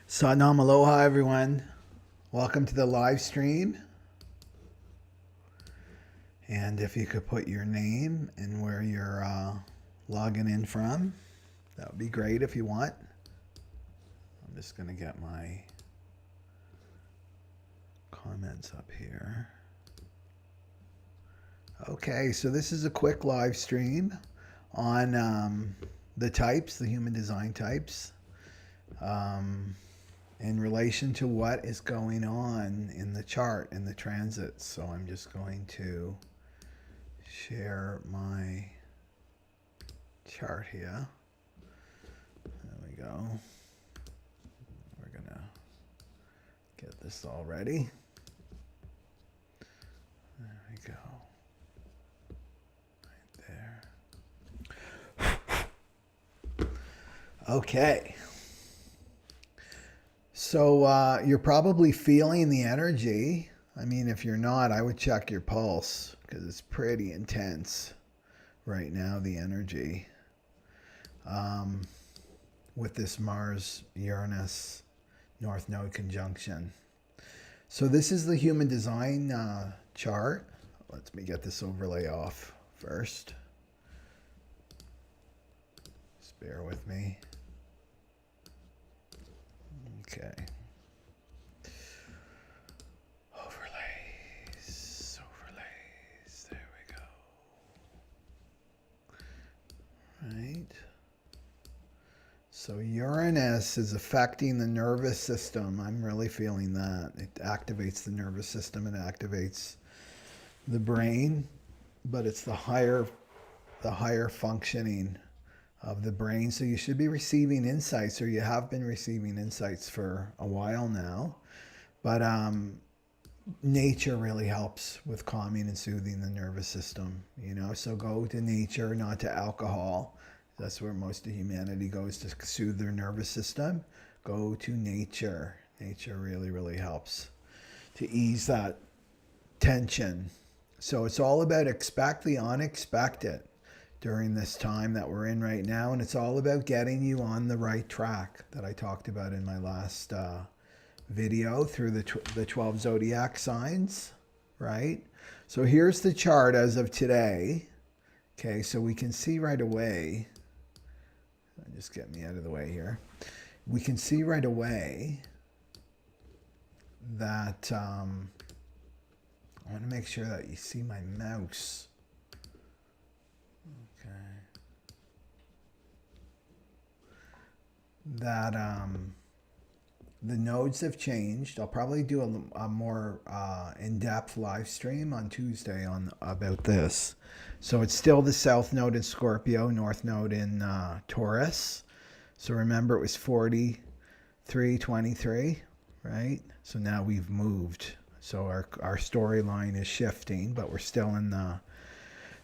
Satnam Aloha, everyone. Welcome to the live stream. And if you could put your name and where you're logging in from, that would be great if you want. I'm just going to get my comments up here. Okay, so this is a quick live stream on the types, the human design types. In relation to what is going on in the chart, in the transits. So I'm just going to share my chart here. There we go. We're going to get this all ready. There we go. Right there. Okay. So you're probably feeling the energy. I mean, if you're not, I would check your pulse because it's pretty intense right now, the energy with this Mars-Uranus North Node conjunction. So this is the human design chart. Let me get this overlay off first. Just bear with me. Okay. Overlays. There we go. Right. So Uranus is affecting the nervous system. I'm really feeling that. It activates the nervous system. It activates the brain, but it's the higher functioning of the brain. So you should be receiving insights, or you have been receiving insights for a while now. But nature really helps with calming and soothing the nervous system, you know. So go to nature, not to alcohol. That's where most of humanity goes to soothe their nervous system. Go to nature. Nature really, really helps to ease that tension. So it's all about expect the unexpected during this time that we're in right now, and it's all about getting you on the right track that I talked about in my last video through the 12 zodiac signs, right? So here's the chart as of today. Okay, so we can see right away, just get me out of the way here. We can see right away that I want to make sure that you see my mouse. That the nodes have changed. I'll probably do a more in-depth live stream on Tuesday about this. So it's still the South Node in Scorpio, North Node in Taurus. So remember, it was 4323, right? So now we've moved. So our storyline is shifting, but we're still in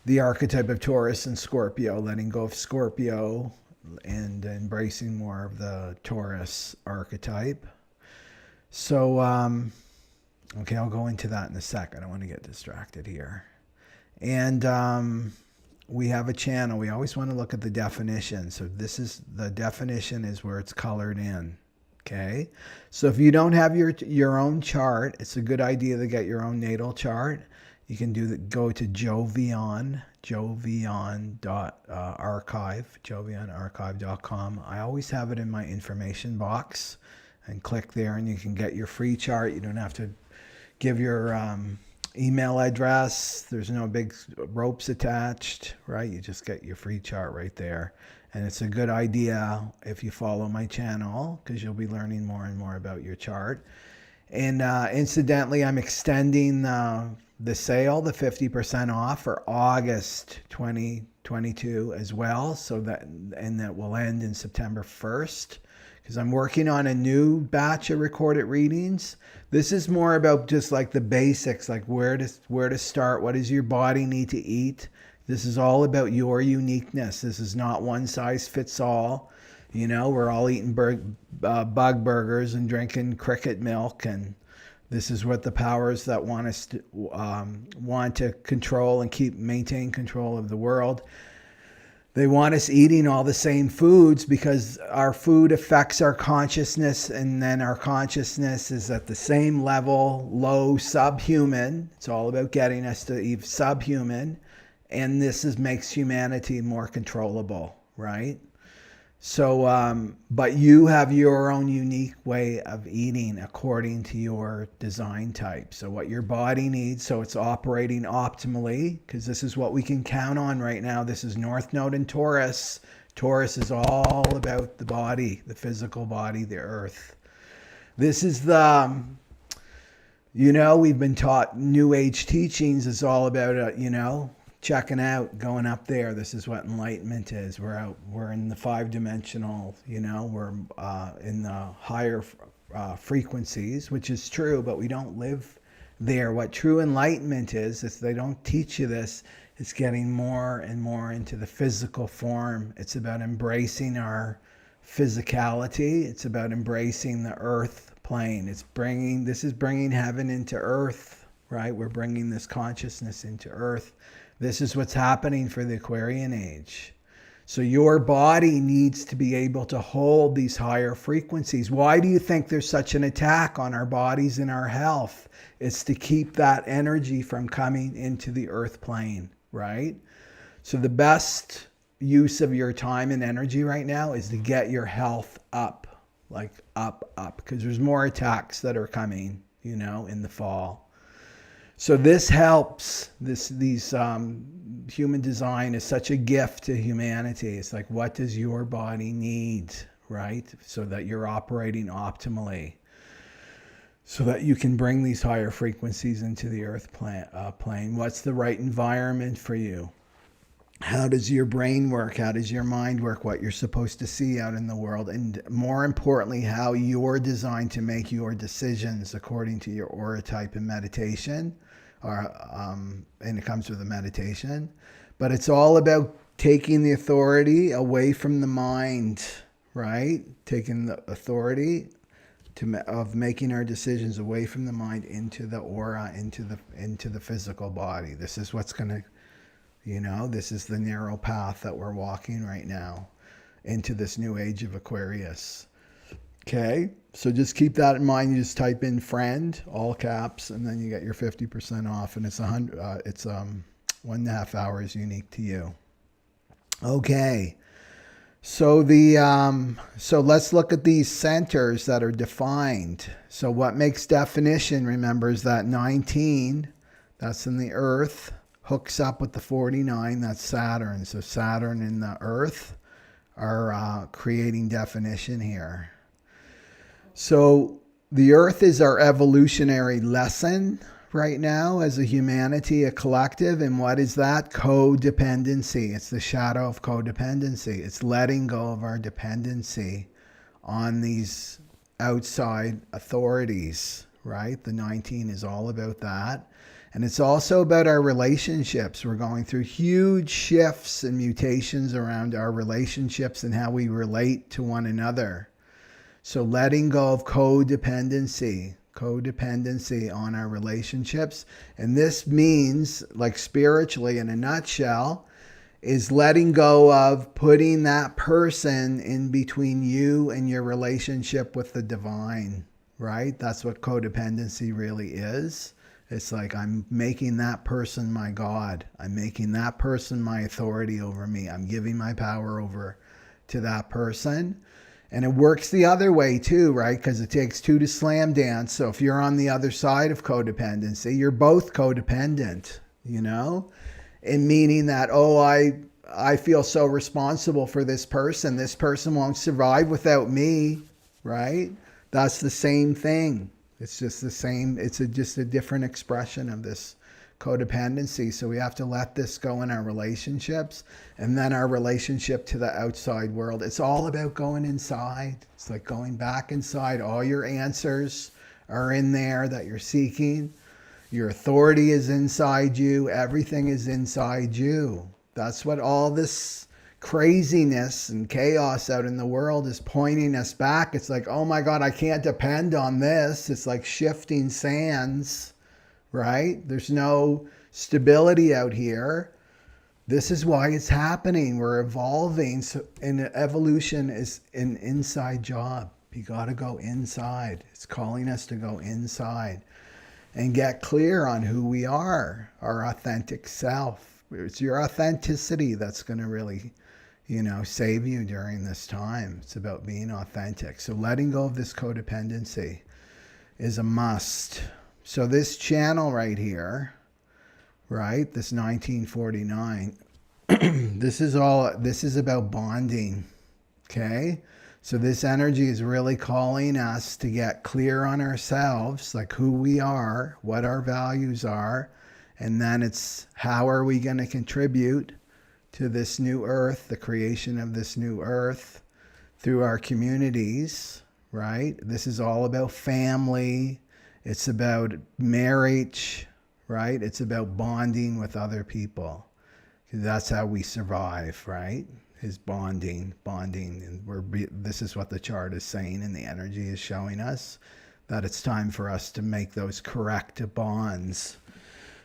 the archetype of Taurus and Scorpio, letting go of Scorpio and embracing more of the Taurus archetype. So, okay, I'll go into that in a sec. I don't want to get distracted here. And we have a channel. We always want to look at the definition. So this is, the definition is where it's colored in. Okay. So if you don't have your own chart, it's a good idea to get your own natal chart. You can go to jovian.archive.com. I always have it in my information box, and click there and you can get your free chart. You don't have to give your email address. There's no big ropes attached, right? You just get your free chart right there. And it's a good idea if you follow my channel, because you'll be learning more and more about your chart. And incidentally, I'm extending the sale, the 50% off for August 2022 as well. So that will end in September 1st, because I'm working on a new batch of recorded readings. This is more about just like the basics, like where to start. What does your body need to eat? This is all about your uniqueness. This is not one size fits all. You know, we're all eating bug burgers and drinking cricket milk, and this is what the powers that want us to, want to control and maintain control of the world They want us eating all the same foods because our food affects our consciousness, and then our consciousness is at the same level, low, subhuman. It's all about getting us to subhuman, and makes humanity more controllable, right? So, but you have your own unique way of eating according to your design type. So what your body needs, so it's operating optimally, because this is what we can count on right now. This is North Node in Taurus. Taurus is all about the body, the physical body, the earth. This is we've been taught New Age teachings is all about, checking out, going up there. This is what enlightenment is. We're in the 5-dimensional, we're in the higher frequencies, which is true, but we don't live there. What true enlightenment is they don't teach you this. It's getting more and more into the physical form. It's about embracing our physicality. It's about embracing the earth plane. This is bringing heaven into earth, right? We're bringing this consciousness into earth. This is what's happening for the Aquarian age. So your body needs to be able to hold these higher frequencies. Why do you think there's such an attack on our bodies and our health? It's to keep that energy from coming into the earth plane, right? So the best use of your time and energy right now is to get your health up, like up, because there's more attacks that are coming, in the fall. So this helps. These human design is such a gift to humanity. It's like, what does your body need, right? So that you're operating optimally, so that you can bring these higher frequencies into the earth plane. What's the right environment for you? How does your brain work? How does your mind work? What you're supposed to see out in the world. And more importantly, how you're designed to make your decisions according to your aura type and meditation. And it comes with a meditation. But it's all about taking the authority away from the mind, right? Taking the authority of making our decisions away from the mind into the aura, into the physical body. This is what's going to, this is the narrow path that we're walking right now into this new age of Aquarius. Okay, so just keep that in mind. You just type in friend, all caps, and then you get your 50% off, and it's 1.5 hours unique to you. Okay, so so let's look at these centers that are defined. So what makes definition? Remember, is that 19, that's in the Earth, hooks up with the 49, that's Saturn. So Saturn and the Earth are creating definition here. So the Earth is our evolutionary lesson right now as a humanity, a collective. And what is that? Codependency. It's the shadow of codependency. It's letting go of our dependency on these outside authorities, right? The 19 is all about that. And it's also about our relationships. We're going through huge shifts and mutations around our relationships and how we relate to one another. So letting go of codependency on our relationships. And this means, like spiritually in a nutshell, is letting go of putting that person in between you and your relationship with the divine, right? That's what codependency really is. It's like, I'm making that person my God. I'm making that person my authority over me. I'm giving my power over to that person. And it works the other way too, right? Because it takes two to slam dance. So if you're on the other side of codependency, you're both codependent, And meaning that, I feel so responsible for this person. This person won't survive without me, right? That's the same thing. It's just the same. It's just a different expression of this codependency. So we have to let this go in our relationships, and then our relationship to the outside world. It's all about going inside. It's like going back inside. All your answers are in there that you're seeking. Your authority is inside you. Everything is inside you. That's what all this craziness and chaos out in the world is pointing us back. It's like, oh my God, I can't depend on this. It's like shifting sands, right? There's no stability out here. This is why it's happening. We're evolving. So, and evolution is an inside job. You got to go inside. It's calling us to go inside and get clear on who we are, our authentic self. It's your authenticity that's going to really, save you during this time. It's about being authentic. So letting go of this codependency is a must. So this channel right here, right, this 1949, this is about bonding, okay? So this energy is really calling us to get clear on ourselves, like who we are, what our values are, and then it's how are we going to contribute to this new earth, the creation of this new earth through our communities, right? This is all about family. It's about marriage, right? It's about bonding with other people. That's how we survive, right? Is bonding. And this is what the chart is saying, and the energy is showing us that it's time for us to make those correct bonds.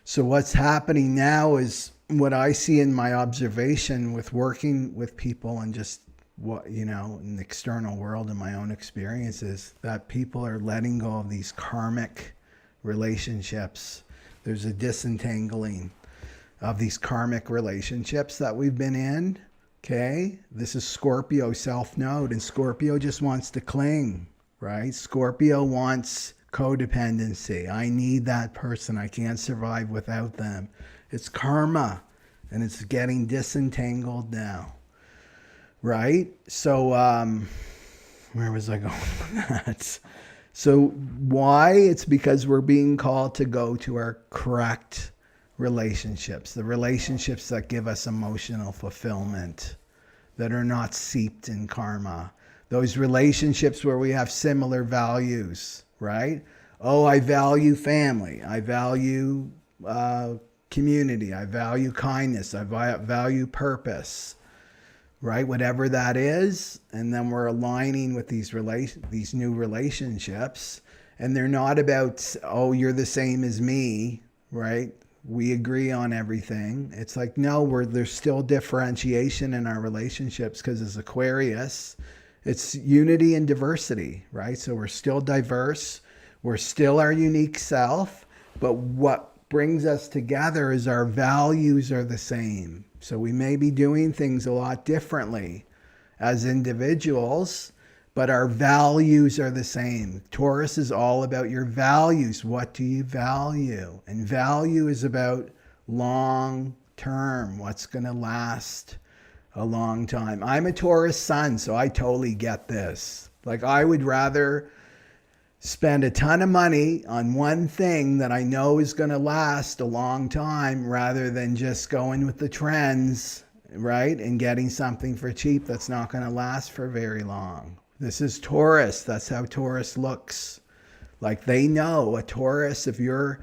So what's happening now is what I see in my observation with working with people and just what, in the external world and my own experiences, that people are letting go of these karmic relationships. There's a disentangling of these karmic relationships that we've been in. Okay, this is Scorpio self-node, and Scorpio just wants to cling, right? Scorpio wants codependency. I need that person. I can't survive without them. It's karma, and it's getting disentangled now, right? So, where was I going with that? So why? It's because we're being called to go to our correct relationships, the relationships that give us emotional fulfillment, that are not seeped in karma. Those relationships where we have similar values, right? Oh, I value family. I value community. I value kindness. I value purpose, right? Whatever that is. And then we're aligning with these new relationships. And they're not about, oh, you're the same as me, right? We agree on everything. It's like, no, there's still differentiation in our relationships, because as Aquarius, it's unity and diversity, right? So we're still diverse. We're still our unique self. But what brings us together is our values are the same. So we may be doing things a lot differently as individuals, but our values are the same. Taurus is all about your values. What do you value? And value is about long term, what's going to last a long time. I'm a Taurus sun, so I totally get this. Like, I would rather spend a ton of money on one thing that I know is going to last a long time rather than just going with the trends, right? And getting something for cheap that's not going to last for very long. This is Taurus. That's how Taurus looks. Like, they know a Taurus, if you're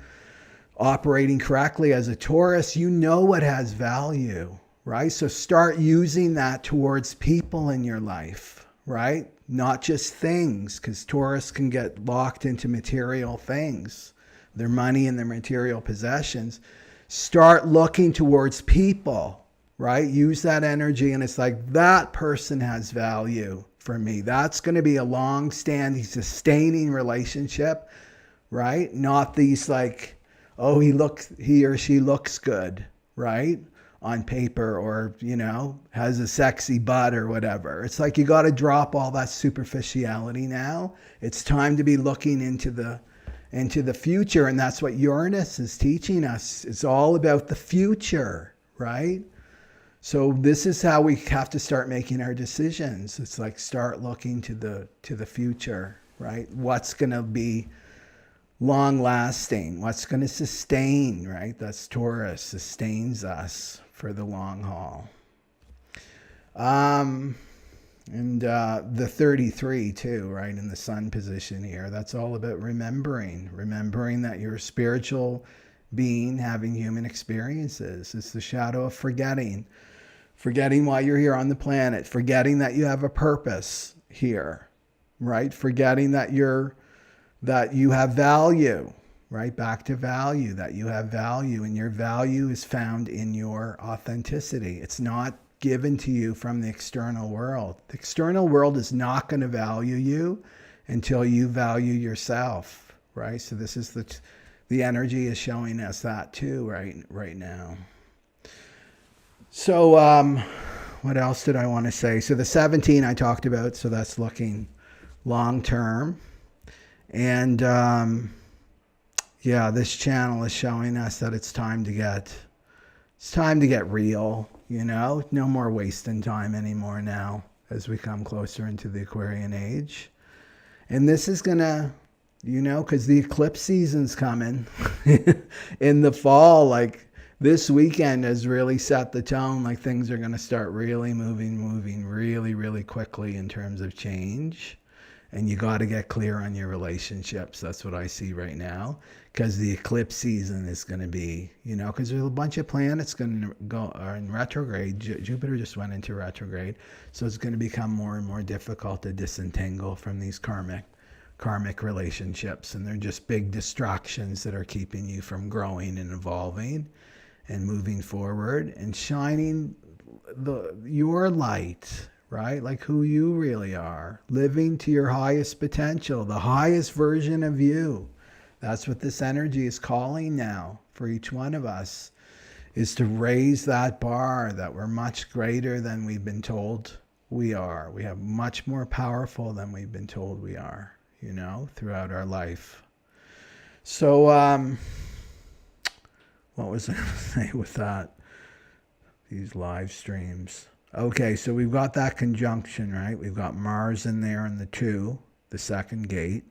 operating correctly as a Taurus, you know what has value, right? So start using that towards people in your life, right? Not just things, because Taurus can get locked into material things, their money and their material possessions. Start looking towards people, right? Use that energy, and it's like, that person has value for me. That's going to be a long-standing, sustaining relationship, right? Not these like, oh, he or she looks good, right? On paper, or, has a sexy butt or whatever. It's like, you got to drop all that superficiality now. It's time to be looking into the future. And that's what Uranus is teaching us. It's all about the future, right? So this is how we have to start making our decisions. It's like, start looking to the future, right? What's going to be long lasting? What's going to sustain, right? That's Taurus, sustains us for the long haul. And the 33 too, right? In the sun position here, that's all about remembering that you're a spiritual being having human experiences. It's the shadow of forgetting why you're here on the planet, forgetting that you have a purpose here, right? Forgetting that you have value, right? Back to value, that you have value, and your value is found in your authenticity. It's not given to you from the external world. The external world is not going to value you until you value yourself, right? So this is the energy is showing us that too, right now. So what else did I want to say? So the 17 I talked about, so that's looking long term. And yeah, this channel is showing us that it's time to get real, you know? No more wasting time anymore now as we come closer into the Aquarian age. And this is going to, you know, because the eclipse season's coming in the fall. Like this weekend has really set the tone. Like things are going to start really moving really, really quickly in terms of change. And you got to get clear on your relationships. That's what I see right now. Because the eclipse season is going to be, you know, because there's a bunch of planets going to go are in retrograde. Jupiter just went into retrograde. So it's going to become more and more difficult to disentangle from these karmic relationships. And they're just big distractions that are keeping you from growing and evolving and moving forward and shining your light, right? Like who you really are, living to your highest potential, the highest version of you. That's what this energy is calling now for each one of us, is to raise that bar, that we're much greater than we've been told we are. We have much more powerful than we've been told we are, you know, throughout our life. So, what was I going to say with that? These live streams. Okay, so we've got that conjunction, right? We've got Mars in there in the 2, the second gate.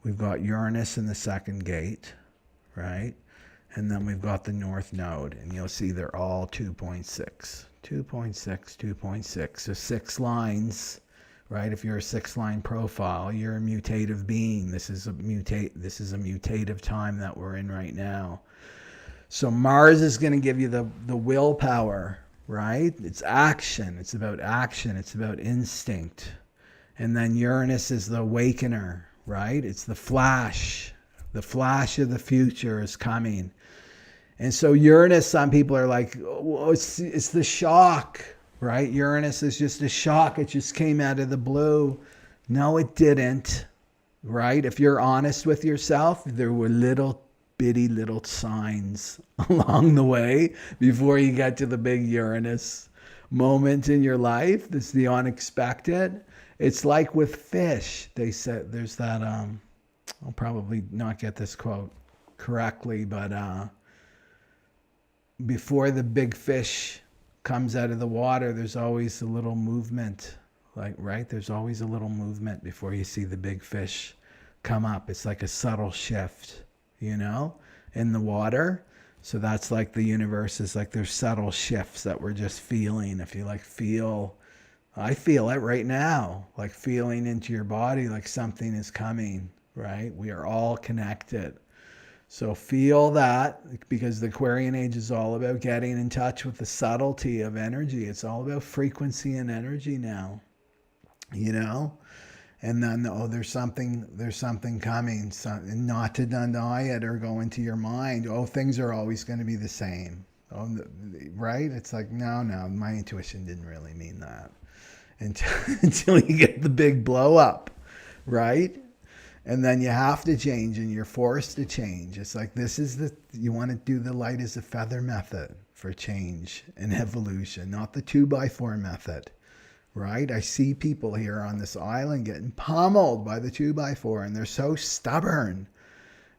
We've got Uranus in the second gate, right? And then we've got the North Node, and you'll see they're all 2.6. 2.6, 2.6. So 6 lines, right? If you're a 6-line profile, you're a mutative being. This is a mutative time that we're in right now. So Mars is going to give you the willpower, right? It's action. It's about action. It's about instinct. And then Uranus is the awakener, right? It's the flash. The flash of the future is coming. And so Uranus, some people are like, oh, it's the shock, right? Uranus is just a shock. It just came out of the blue. No, it didn't, right? If you're honest with yourself, there were bitty little signs along the way before you get to the big Uranus moment in your life. This is the unexpected. It's like with fish. They said there's that, I'll probably not get this quote correctly, but before the big fish comes out of the water, there's always a little movement, like, right? There's always a little movement before you see the big fish come up. It's like a subtle shift, you know, in the water. So that's like the universe is like there's subtle shifts that we're just feeling. If you like I feel it right now, like feeling into your body, like something is coming, right? We are all connected. So feel that, because the Aquarian age is all about getting in touch with the subtlety of energy. It's all about frequency and energy now, you know? And then, there's something coming, and not to deny it or go into your mind, things are always going to be the same. Right? It's like, no, my intuition didn't really mean that. Until you get the big blow up, right? And then you have to change, and you're forced to change. It's like, you want to do the light as a feather method for change and evolution, not the 2x4 method, right? I see people here on this island getting pummeled by the 2x4, and they're so stubborn,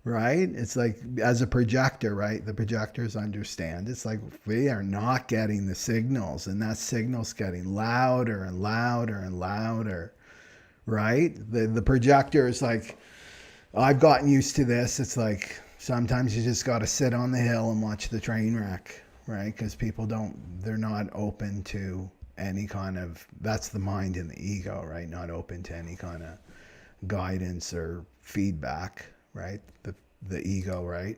right? It's like, as a projector, right? The projectors understand. It's like we are not getting the signals, and that signal's getting louder and louder and louder, right? The projector is like, I've gotten used to this. It's like sometimes you just got to sit on the hill and watch the train wreck, right? Because people they're not open to any kind of, that's the mind and the ego, right? Not open to any kind of guidance or feedback, right? The ego, right?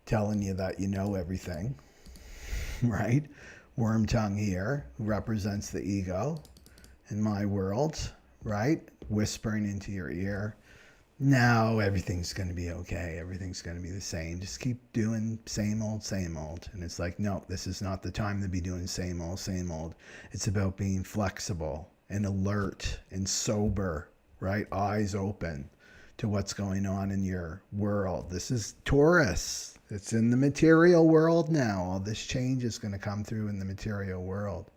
Telling you that you know everything, right? Worm tongue here represents the ego in my world, right? Whispering into your ear no, everything's going to be okay. Everything's going to be the same. Just keep doing same old, same old. And it's like, no, this is not the time to be doing same old, same old. It's about being flexible and alert and sober, right? Eyes open to what's going on in your world. This is Taurus. It's in the material world now. All this change is going to come through in the material world.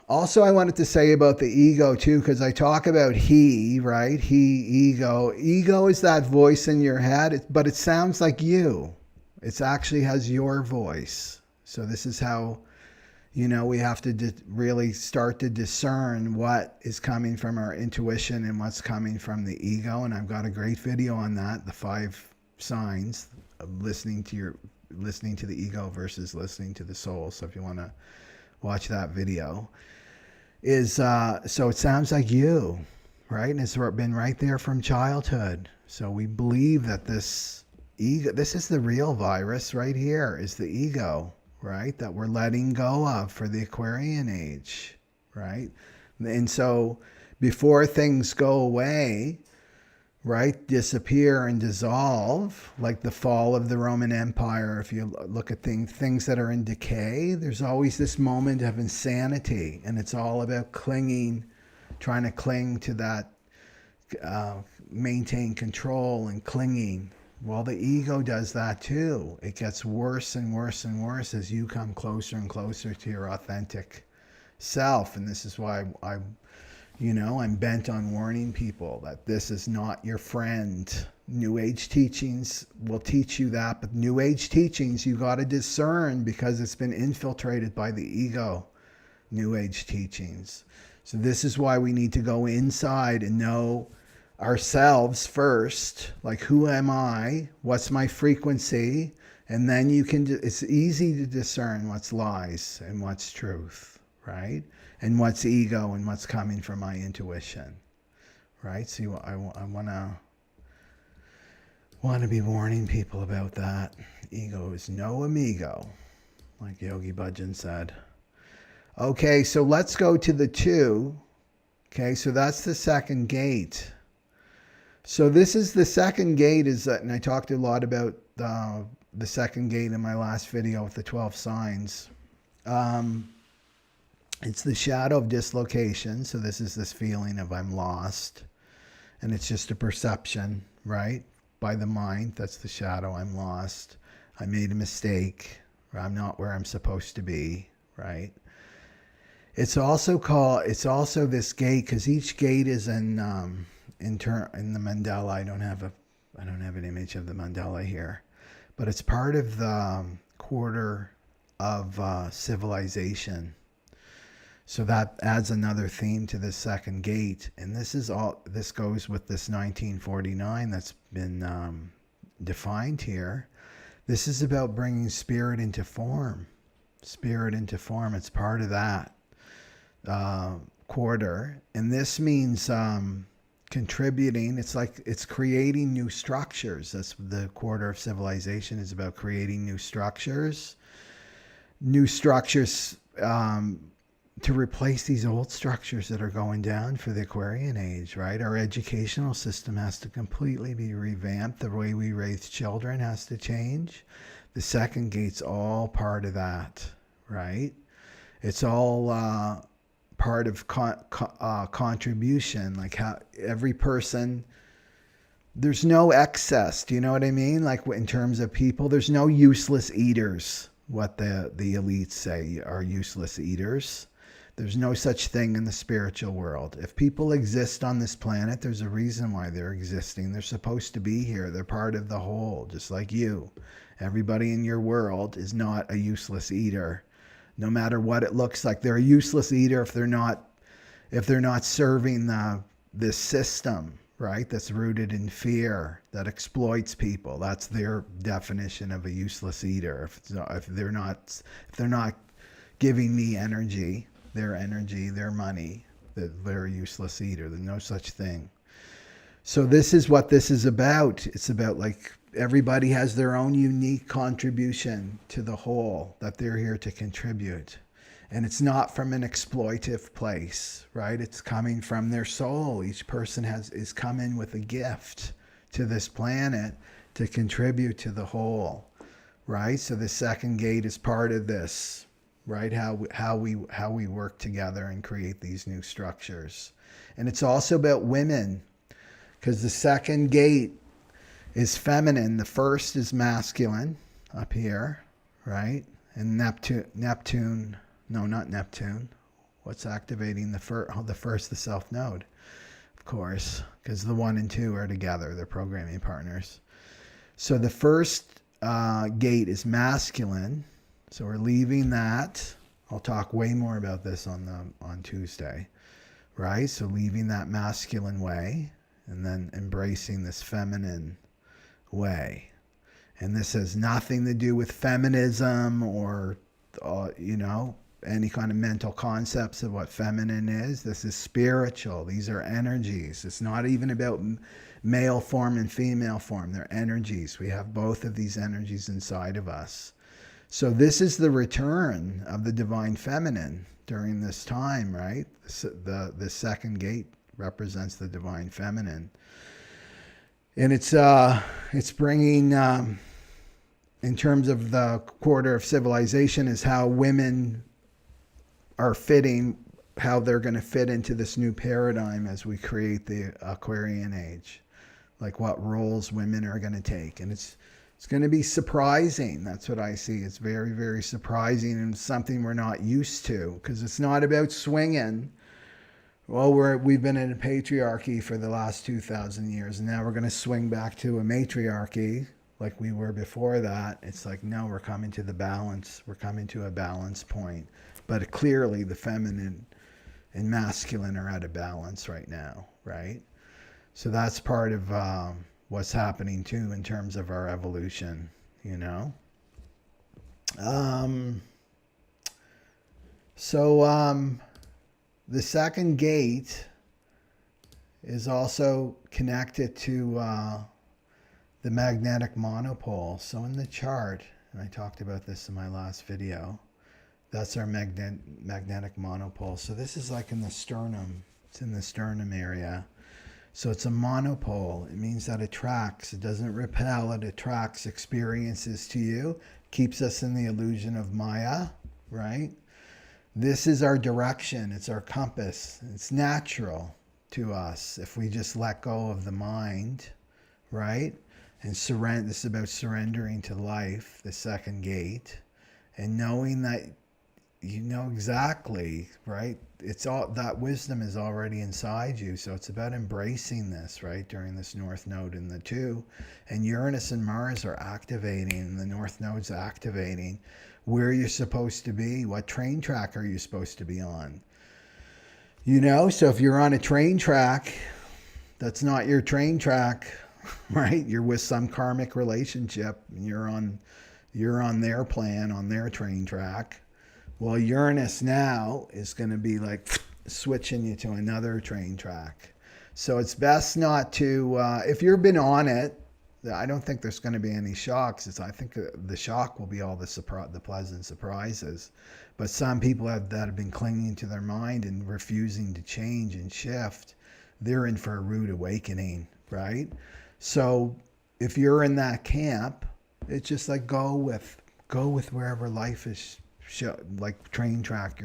Also, I wanted to say about the ego too, because I talk about he, right? He, ego. Ego is that voice in your head, but it sounds like you. It actually has your voice. So this is how, we have to really start to discern what is coming from our intuition and what's coming from the ego. And I've got a great video on that, the 5 signs of listening to the ego versus listening to the soul. So if you want to watch that video. So it sounds like you, right? And it's been right there from childhood. So we believe that this ego, this is the real virus right here, is the ego, right? That we're letting go of for the Aquarian age, right? And so before things go away, right, disappear and dissolve, like the fall of the Roman Empire. If you look at things that are in decay, there's always this moment of insanity, and it's all about clinging, trying to cling to that, maintain control and clinging. Well, the ego does that too. It gets worse and worse and worse as you come closer and closer to your authentic self. And this is why I'm bent on warning people that this is not your friend. New Age teachings will teach you that, but New Age teachings you got to discern because it's been infiltrated by the ego. New Age teachings. So this is why we need to go inside and know ourselves first. Like, who am I? What's my frequency? And then it's easy to discern what's lies and what's truth, right? And what's ego and what's coming from my intuition, right? So I want to be warning people about that. Ego is no amigo, like Yogi Bhajan said. Okay, so let's go to the 2. Okay, so that's the second gate. So this is the second gate, and I talked a lot about the second gate in my last video with the 12 signs. It's the shadow of dislocation. So this is this feeling of I'm lost. And it's just a perception, right? By the mind. That's the shadow. I'm lost. I made a mistake. I'm not where I'm supposed to be, right? It's also this gate, because each gate is in the mandala. I don't have an image of the mandala here, but it's part of the quarter of civilization. So that adds another theme to this second gate. And this goes with this 1949 that's been defined here. This is about bringing spirit into form. Spirit into form. It's part of that quarter. And this means contributing. It's creating new structures. That's the quarter of civilization is about, creating new structures. New structures to replace these old structures that are going down for the Aquarian age, right? Our educational system has to completely be revamped. The way we raise children has to change. The second gate's all part of that, right? It's all part of contribution, like how every person, there's no excess. Do you know what I mean? Like in terms of people, there's no useless eaters. What the elites say are useless eaters. There's no such thing in the spiritual world. If people exist on this planet, there's a reason why they're existing. They're supposed to be here. They're part of the whole, just like you. Everybody in your world is not a useless eater. No matter what it looks like, they're a useless eater if they're not serving this system, right? That's rooted in fear, that exploits people. That's their definition of a useless eater. If they're not giving me energy, their money, they're a useless eater. There's no such thing. So this is what this is about. It's about, like, everybody has their own unique contribution to the whole that they're here to contribute. And it's not from an exploitive place, right? It's coming from their soul. Each person is coming with a gift to this planet to contribute to the whole, right? So the second gate is part of this, right? How we work together and create these new structures. And it's also about women, because the second gate is feminine. The first is masculine up here, right? And Neptune, no, not Neptune. What's activating the first, the self node, of course, because the 1 and 2 are together. They're programming partners. So the first gate is masculine. So we're leaving that. I'll talk way more about this on Tuesday, right? So leaving that masculine way and then embracing this feminine way. And this has nothing to do with feminism or, any kind of mental concepts of what feminine is. This is spiritual. These are energies. It's not even about male form and female form. They're energies. We have both of these energies inside of us. So this is the return of the divine feminine during this time, right? The second gate represents the divine feminine. And it's bringing, in terms of the quarter of civilization, is how women are fitting, how they're going to fit into this new paradigm as we create the Aquarian age, like what roles women are going to take. And it's going to be surprising. That's what I see. It's very, very surprising, and something we're not used to, because it's not about swinging. Well, we've been in a patriarchy for the last 2,000 years, and now we're going to swing back to a matriarchy like we were before that. It's like, no, we're coming to the balance. We're coming to a balance point. But clearly the feminine and masculine are at a balance right now, right? So that's part of what's happening too in terms of our evolution, The second gate is also connected to the magnetic monopole. So in the chart, and I talked about this in my last video, that's our magnetic monopole. So this is like in the sternum. It's in the sternum area. So it's a monopole. It means that it attracts. It doesn't repel. It attracts experiences to you. Keeps us in the illusion of Maya, right? This is our direction. It's our compass. It's natural to us if we just let go of the mind, right? And surrender. This is about surrendering to life, the second gate, and knowing that you know exactly, right? It's all that wisdom is already inside you. So it's about embracing this, right? During this North Node in the 2, and Uranus and Mars are activating, and the North Node's activating where you're supposed to be. What train track are you supposed to be on? So if you're on a train track, that's not your train track, right? You're with some karmic relationship, and you're on their plan, on their train track. Well, Uranus now is going to be like switching you to another train track. So it's best not to, if you've been on it, I don't think there's going to be any shocks. I think the shock will be all the pleasant surprises. But some people that have been clinging to their mind and refusing to change and shift, they're in for a rude awakening, right? So if you're in that camp, it's just like go with wherever life is, like train track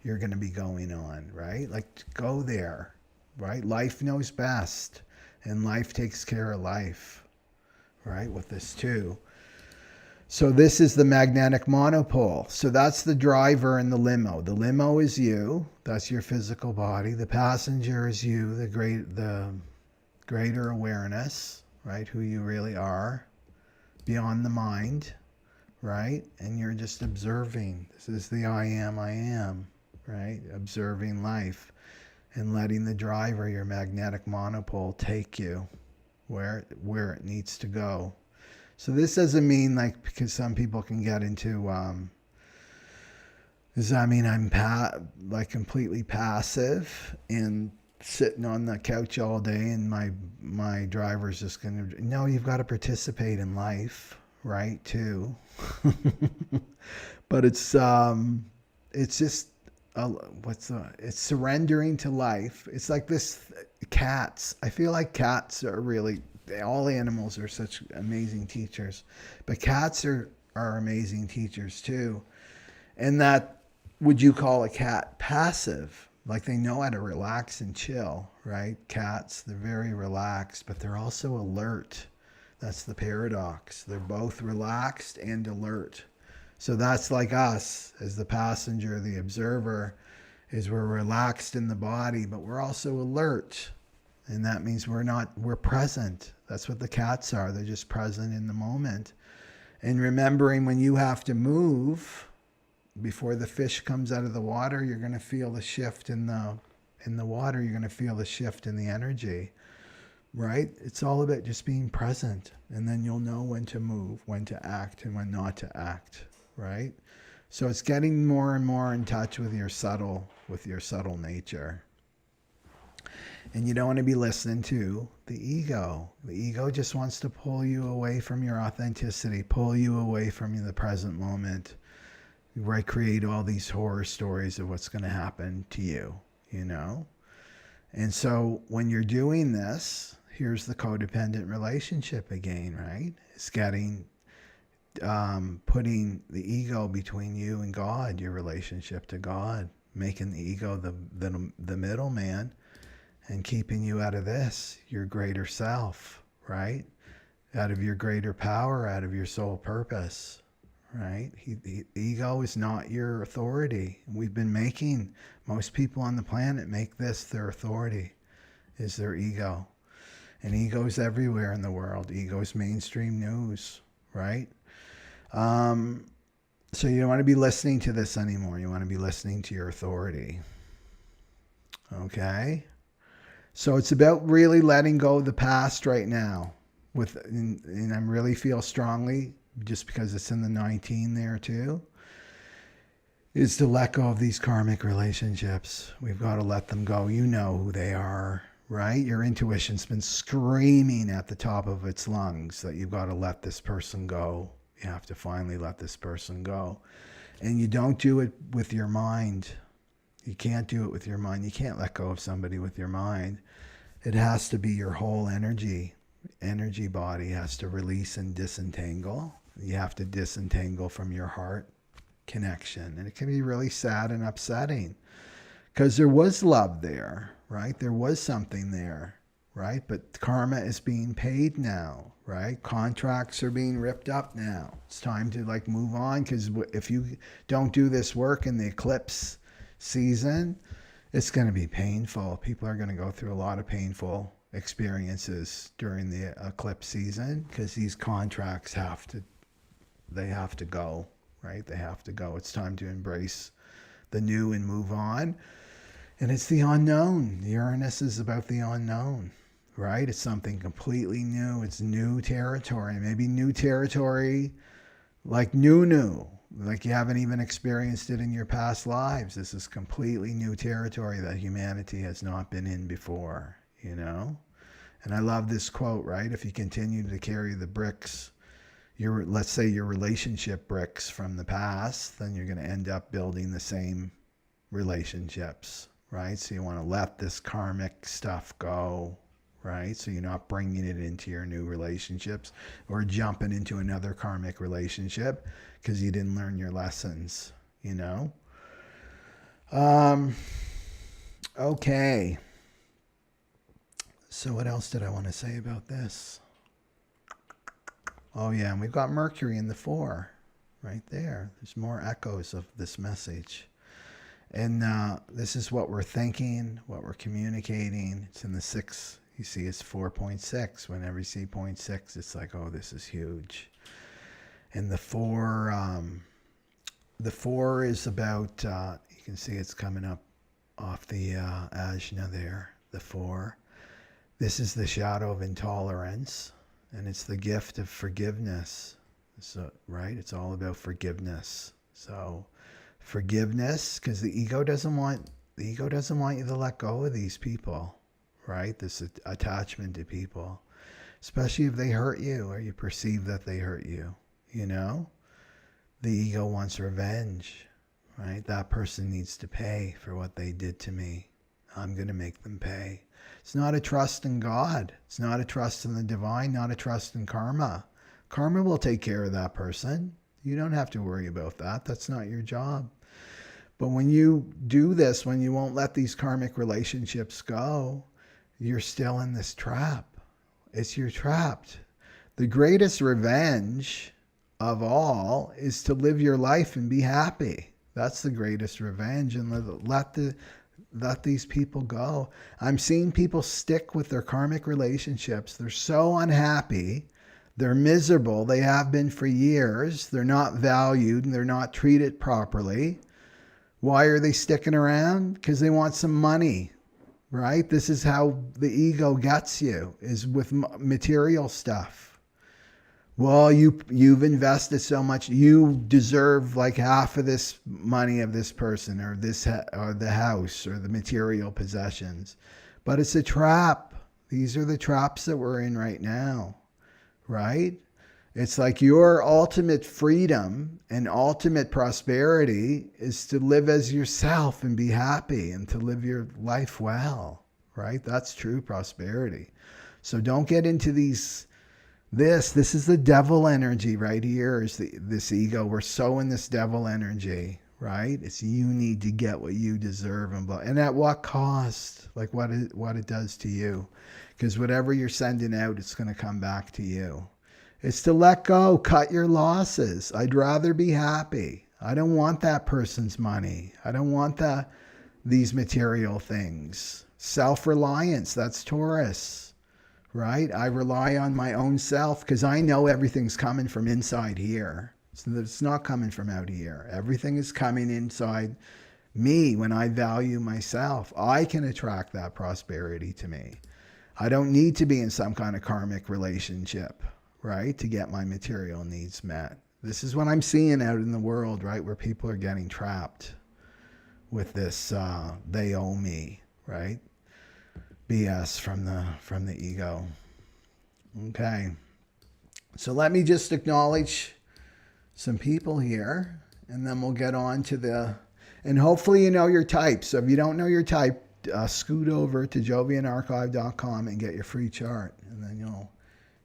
you're going to be going on, right? Like go there, right? Life knows best, and life takes care of life, right? With this too. So this is the magnetic monopole. So that's the driver in the limo. The limo is you. That's your physical body. The passenger is you, the greater awareness, right? Who you really are, beyond the mind, right? And you're just observing. This is the I am, right? Observing life and letting the driver, your magnetic monopole, take you where it needs to go. So this doesn't mean because some people can get into, does that mean I'm completely passive and sitting on the couch all day and my driver's just going to, no, you've got to participate in life, right, too. But it's it's just it's surrendering to life. It's like this cats. I feel like cats are really, all animals are such amazing teachers, but cats are amazing teachers too. And that, would you call a cat passive? Like they know how to relax and chill, right? Cats, they're very relaxed, but they're also alert. That's the paradox. They're both relaxed and alert. So that's like us as the passenger, the observer, is we're relaxed in the body, but we're also alert. And that means we're present. That's what the cats are. They're just present in the moment. And remembering when you have to move, before the fish comes out of the water, you're going to feel the shift in the water. You're going to feel the shift in the energy, right? It's all about just being present. And then you'll know when to move, when to act, and when not to act, right? So it's getting more and more in touch with your subtle nature. And you don't want to be listening to the ego. The ego just wants to pull you away from your authenticity, pull you away from the present moment, right? Create all these horror stories of what's going to happen to you, you know? And so when you're doing this, here's the codependent relationship again, right? It's getting, putting the ego between you and God, your relationship to God, making the ego the middleman, and keeping you out of this, your greater self, right? Out of your greater power, out of your soul purpose, right? The ego is not your authority. We've been making, most people on the planet make this their authority, is their ego. And ego's everywhere in the world. Ego's mainstream news, right? So you don't want to be listening to this anymore. You want to be listening to your authority. Okay? So it's about really letting go of the past right now. And I really feel strongly, just because it's in the 19 there too, is to let go of these karmic relationships. We've got to let them go. You know who they are, right? Your intuition's been screaming at the top of its lungs that you've got to let this person go. You have to finally let this person go. And you don't do it with your mind. You can't do it with your mind. You can't let go of somebody with your mind. It has to be your whole energy body has to release and disentangle. You have to disentangle from your heart connection. And it can be really sad and upsetting because there was love there, right? There was something there, right? But karma is being paid now, right? Contracts are being ripped up now. It's time to like move on, because if you don't do this work in the eclipse season, it's going to be painful. People are going to go through a lot of painful experiences during the eclipse season, because these contracts have to go, right? They have to go. It's time to embrace the new and move on. And it's the unknown. Uranus is about the unknown, right? It's something completely new. It's new territory. Maybe new territory, like new. Like you haven't even experienced it in your past lives. This is completely new territory that humanity has not been in before, you know? And I love this quote, right? If you continue to carry the bricks, let's say your relationship bricks from the past, then you're going to end up building the same relationships, right? So you want to let this karmic stuff go, right? So you're not bringing it into your new relationships or jumping into another karmic relationship because you didn't learn your lessons, you know? Okay. So what else did I want to say about this? Oh yeah, and we've got Mercury in the 4 right there. There's more echoes of this message. And this is what we're thinking, what we're communicating. It's in the 6. You see it's 4.6. Whenever you see 0.6, it's like, oh, this is huge. And the 4 is about, you can see it's coming up off the ajna there, the 4. This is the shadow of intolerance, and it's the gift of forgiveness. So, right? It's all about forgiveness. So forgiveness, because the ego doesn't want you to let go of these people, right? This attachment to people, especially if they hurt you or you perceive that they hurt you, you know? The ego wants revenge, right? That person needs to pay for what they did to me. I'm going to make them pay. It's not a trust in God. It's not a trust in the divine, not a trust in karma. Karma will take care of that person. You don't have to worry about that. That's not your job. But when you do this, when you won't let these karmic relationships go, you're still in this trap. You're trapped. The greatest revenge of all is to live your life and be happy. That's the greatest revenge, and let these people go. I'm seeing people stick with their karmic relationships. They're so unhappy. They're miserable. They have been for years. They're not valued and they're not treated properly. Why are they sticking around? Because they want some money, right? This is how the ego gets you, is with material stuff. Well, you've invested so much. You deserve like half of this money of this person, or or the house, or the material possessions. But it's a trap. These are the traps that we're in right now, right? It's like your ultimate freedom and ultimate prosperity is to live as yourself and be happy and to live your life well, right? That's true prosperity. So don't get into these. This is the devil energy right here, is this ego. We're so in this devil energy, right? It's you need to get what you deserve, and at what cost? Like what it does to you. Because whatever you're sending out, it's going to come back to you. It's to let go, cut your losses. I'd rather be happy. I don't want that person's money. I don't want these material things. Self-reliance, that's Taurus. Right? I rely on my own self because I know everything's coming from inside here. So it's not coming from out here. Everything is coming inside me when I value myself. I can attract that prosperity to me. I don't need to be in some kind of karmic relationship, right, to get my material needs met. This is what I'm seeing out in the world, right, where people are getting trapped with this they owe me, right? BS from the ego. Okay. So let me just acknowledge some people here, and then we'll get on to and hopefully you know your type. So if you don't know your type, scoot over to jovianarchive.com and get your free chart, and then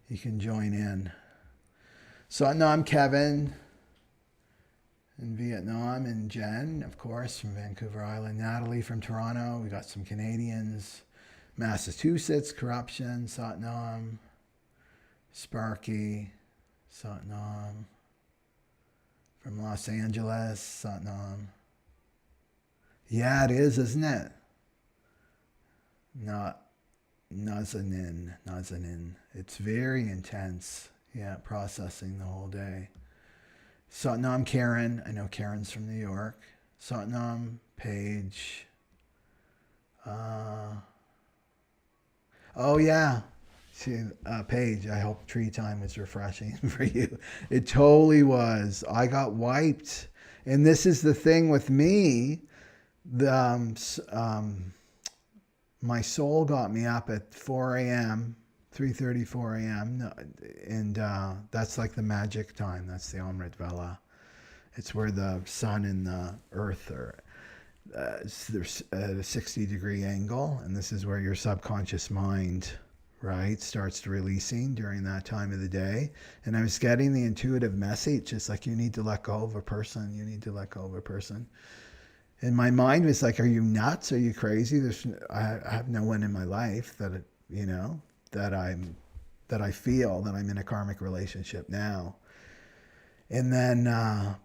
you can join in. So no, I'm Kevin in Vietnam, and Jen, of course, from Vancouver Island. Natalie from Toronto. We got some Canadians. Massachusetts, corruption, Satnam. Sparky, Satnam. From Los Angeles, Satnam. Yeah, it is, isn't it? Nazanin. It's very intense. Yeah, processing the whole day. Satnam Karen. I know Karen's from New York. Satnam Paige. Oh, yeah. See, Paige, I hope tree time was refreshing for you. It totally was. I got wiped. And this is the thing with me. My soul got me up at 4 a.m., 3:30, 4 a.m. And that's like the magic time. That's the Amrit Vela. It's where the sun and the earth are. There's at a 60-degree angle, and this is where your subconscious mind, right, starts releasing during that time of the day. And I was getting the intuitive message, it's like, you need to let go of a person. You need to let go of a person. And my mind was like, are you nuts? Are you crazy? I have no one in my life that I feel that I'm in a karmic relationship now. And then,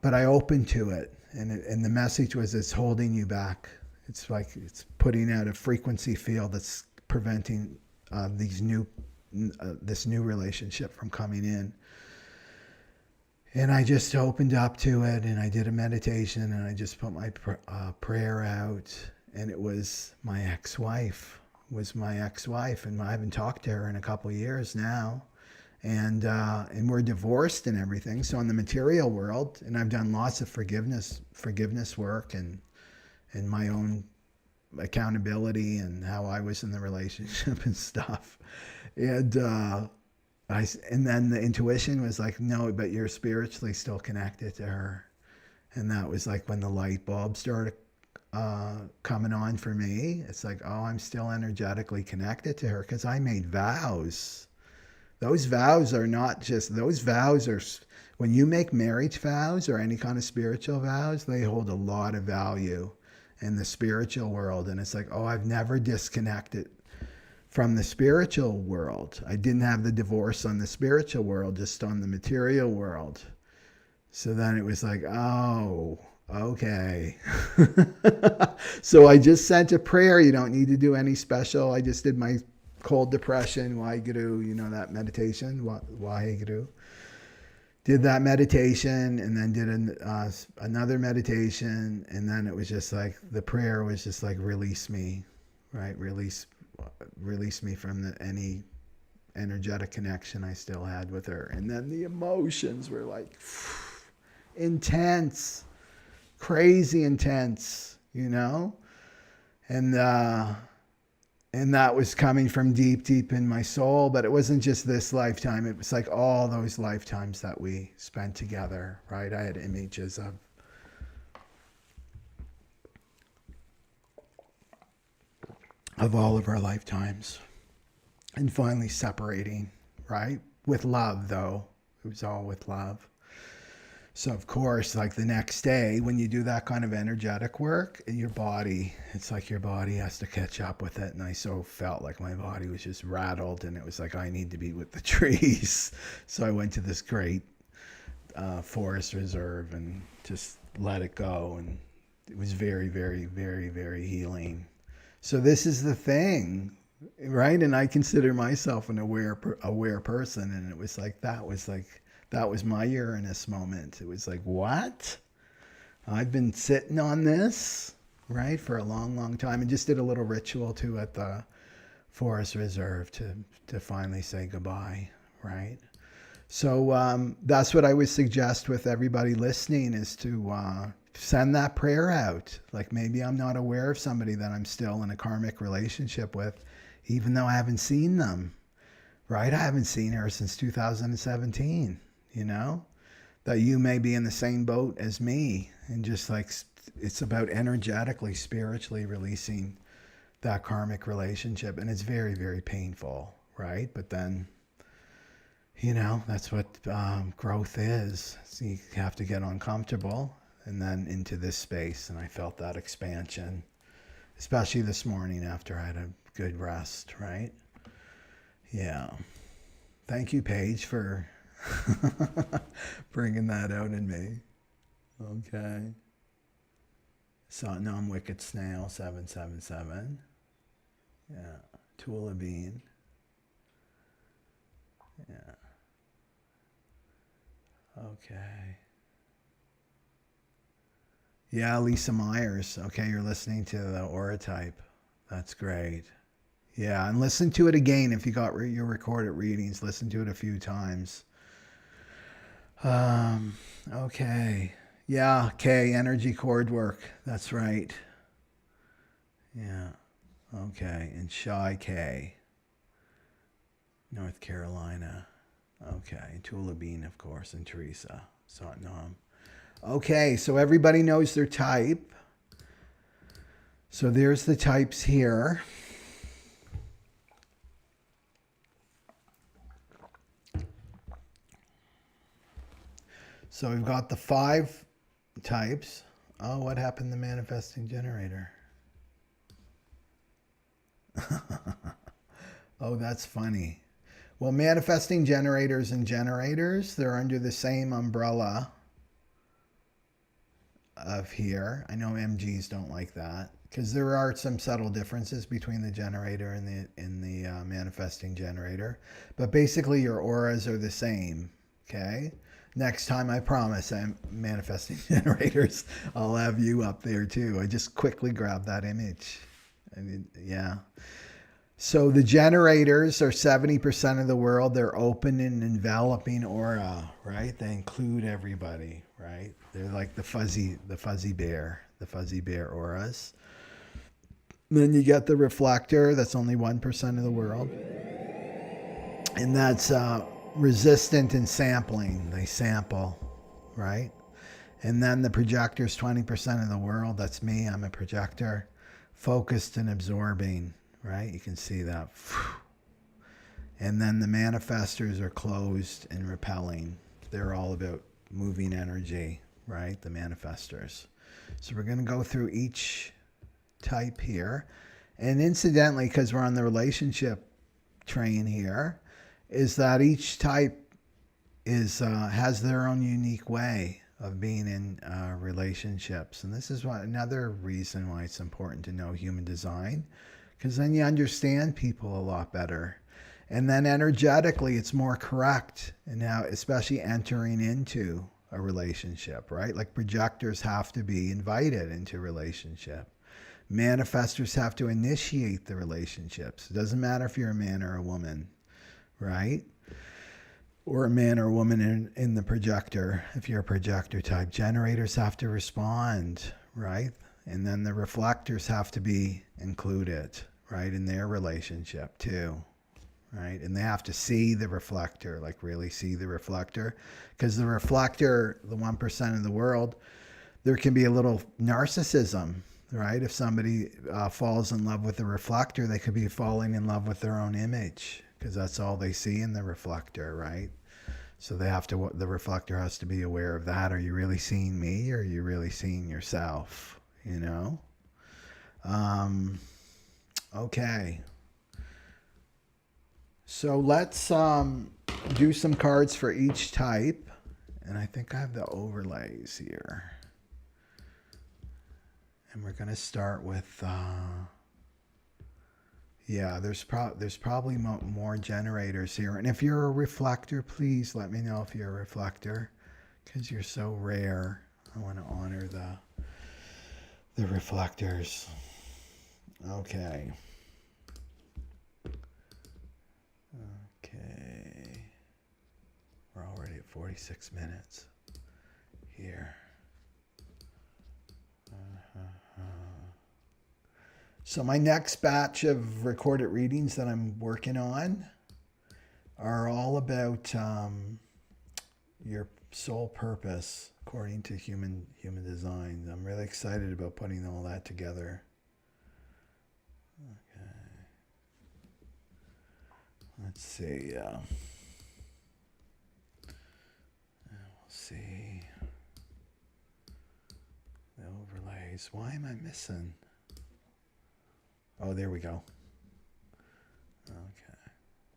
but I opened to it. And the message was, it's holding you back. It's like it's putting out a frequency field that's preventing this new relationship from coming in. And I just opened up to it, and I did a meditation, and I just put my prayer out. And it was my ex-wife. And I haven't talked to her in a couple of years now. And we're divorced and everything. So in the material world, and I've done lots of forgiveness work and my own accountability and how I was in the relationship and stuff. And then the intuition was like, no, but you're spiritually still connected to her. And that was like when the light bulb started coming on for me. It's like, oh, I'm still energetically connected to her because I made vows. Those vows are not just, those vows are, when you make marriage vows or any kind of spiritual vows, they hold a lot of value in the spiritual world. And it's like, oh, I've never disconnected from the spiritual world. I didn't have the divorce on the spiritual world, just on the material world. So then it was like, oh, okay. So I just sent a prayer. You don't need to do any special. I just did my cold depression, Waheguru, you know, that meditation, Waheguru. Did that meditation and then did another meditation. And then it was just like, the prayer was just like, release me, right? Release me from any energetic connection I still had with her. And then the emotions were like intense, crazy intense, you know? And that was coming from deep, deep in my soul. But it wasn't just this lifetime. It was like all those lifetimes that we spent together, right? I had images of all of our lifetimes. And finally separating, right? With love, though. It was all with love. So, of course, like the next day, when you do that kind of energetic work, your body, it's like your body has to catch up with it. And I so felt like my body was just rattled. And it was like, I need to be with the trees. So I went to this great forest reserve and just let it go. And it was very, very, very, very healing. So this is the thing, right? And I consider myself an aware person. And it was like, that was my Uranus moment. It was like, what? I've been sitting on this, right, for a long, long time. And just did a little ritual too at the forest reserve to finally say goodbye, right? So that's what I would suggest with everybody listening is to send that prayer out. Like maybe I'm not aware of somebody that I'm still in a karmic relationship with, even though I haven't seen them, right? I haven't seen her since 2017. You know, that you may be in the same boat as me, and just like it's about energetically, spiritually releasing that karmic relationship. And it's very, very painful, right? But then, you know, that's what growth is. So you have to get uncomfortable and then into this space. And I felt that expansion, especially this morning after I had a good rest, right? Yeah. Thank you, Paige, for bringing that out in me. Okay. Satnam Wicked Snail 777. Yeah. Tula Bean. Yeah. Okay. Yeah, Lisa Myers. Okay, you're listening to the Aura Type. That's great. Yeah, and listen to it again if you got your recorded readings. Listen to it a few times. Okay. Yeah, K, energy cord work. That's right. Yeah. Okay. And Shy K, North Carolina. Okay. And Tula Bean, of course, and Teresa, Satnam. Okay, so everybody knows their type. So there's the types here. So we've got the 5 types. Oh, what happened to the manifesting generator? Oh, that's funny. Well, manifesting generators and generators, they're under the same umbrella of here. I know MGs don't like that because there are some subtle differences between the generator and the manifesting generator. But basically your auras are the same, okay? Next time, I promise, I'm manifesting generators. I'll have you up there too. I just quickly grabbed that image. I mean, yeah. So the generators are 70% of the world. They're open and enveloping aura, right? They include everybody, right? They're like the fuzzy bear auras. Then you get the reflector. That's only 1% of the world. And that's resistant in sampling. They sample, right? And then the projector's 20% of the world. That's me. I'm a projector. Focused and absorbing, right? You can see that. And then the manifestors are closed and repelling. They're all about moving energy, right? The manifestors. So we're going to go through each type here. And incidentally, because we're on the relationship train here, is that each type is has their own unique way of being in relationships. And this is another reason why it's important to know human design, because then you understand people a lot better. And then energetically, it's more correct. And now, especially entering into a relationship, right? Like projectors have to be invited into a relationship. Manifestors have to initiate the relationships. It doesn't matter if you're a man or a woman, right? Or a man or a woman in the projector, if you're a projector type. Generators have to respond, right? And then the reflectors have to be included, right, in their relationship too, right? And they have to see the reflector, like really see the reflector. Because the reflector, the 1% of the world, there can be a little narcissism, right? If somebody falls in love with the reflector, they could be falling in love with their own image, because that's all they see in the reflector, right? So they have to, the reflector has to be aware of that. Are you really seeing me, or are you really seeing yourself? You know? Okay. So let's do some cards for each type. And I think I have the overlays here. And we're going to start with... yeah, there's probably more generators here. And if you're a reflector, please let me know if you're a reflector, because you're so rare. I want to honor the reflectors. Okay. Okay. We're already at 46 minutes here. So my next batch of recorded readings that I'm working on are all about your soul purpose according to human design. I'm really excited about putting all that together. Okay. Let's see. We'll see the overlays. Why am I missing? Oh, there we go. Okay.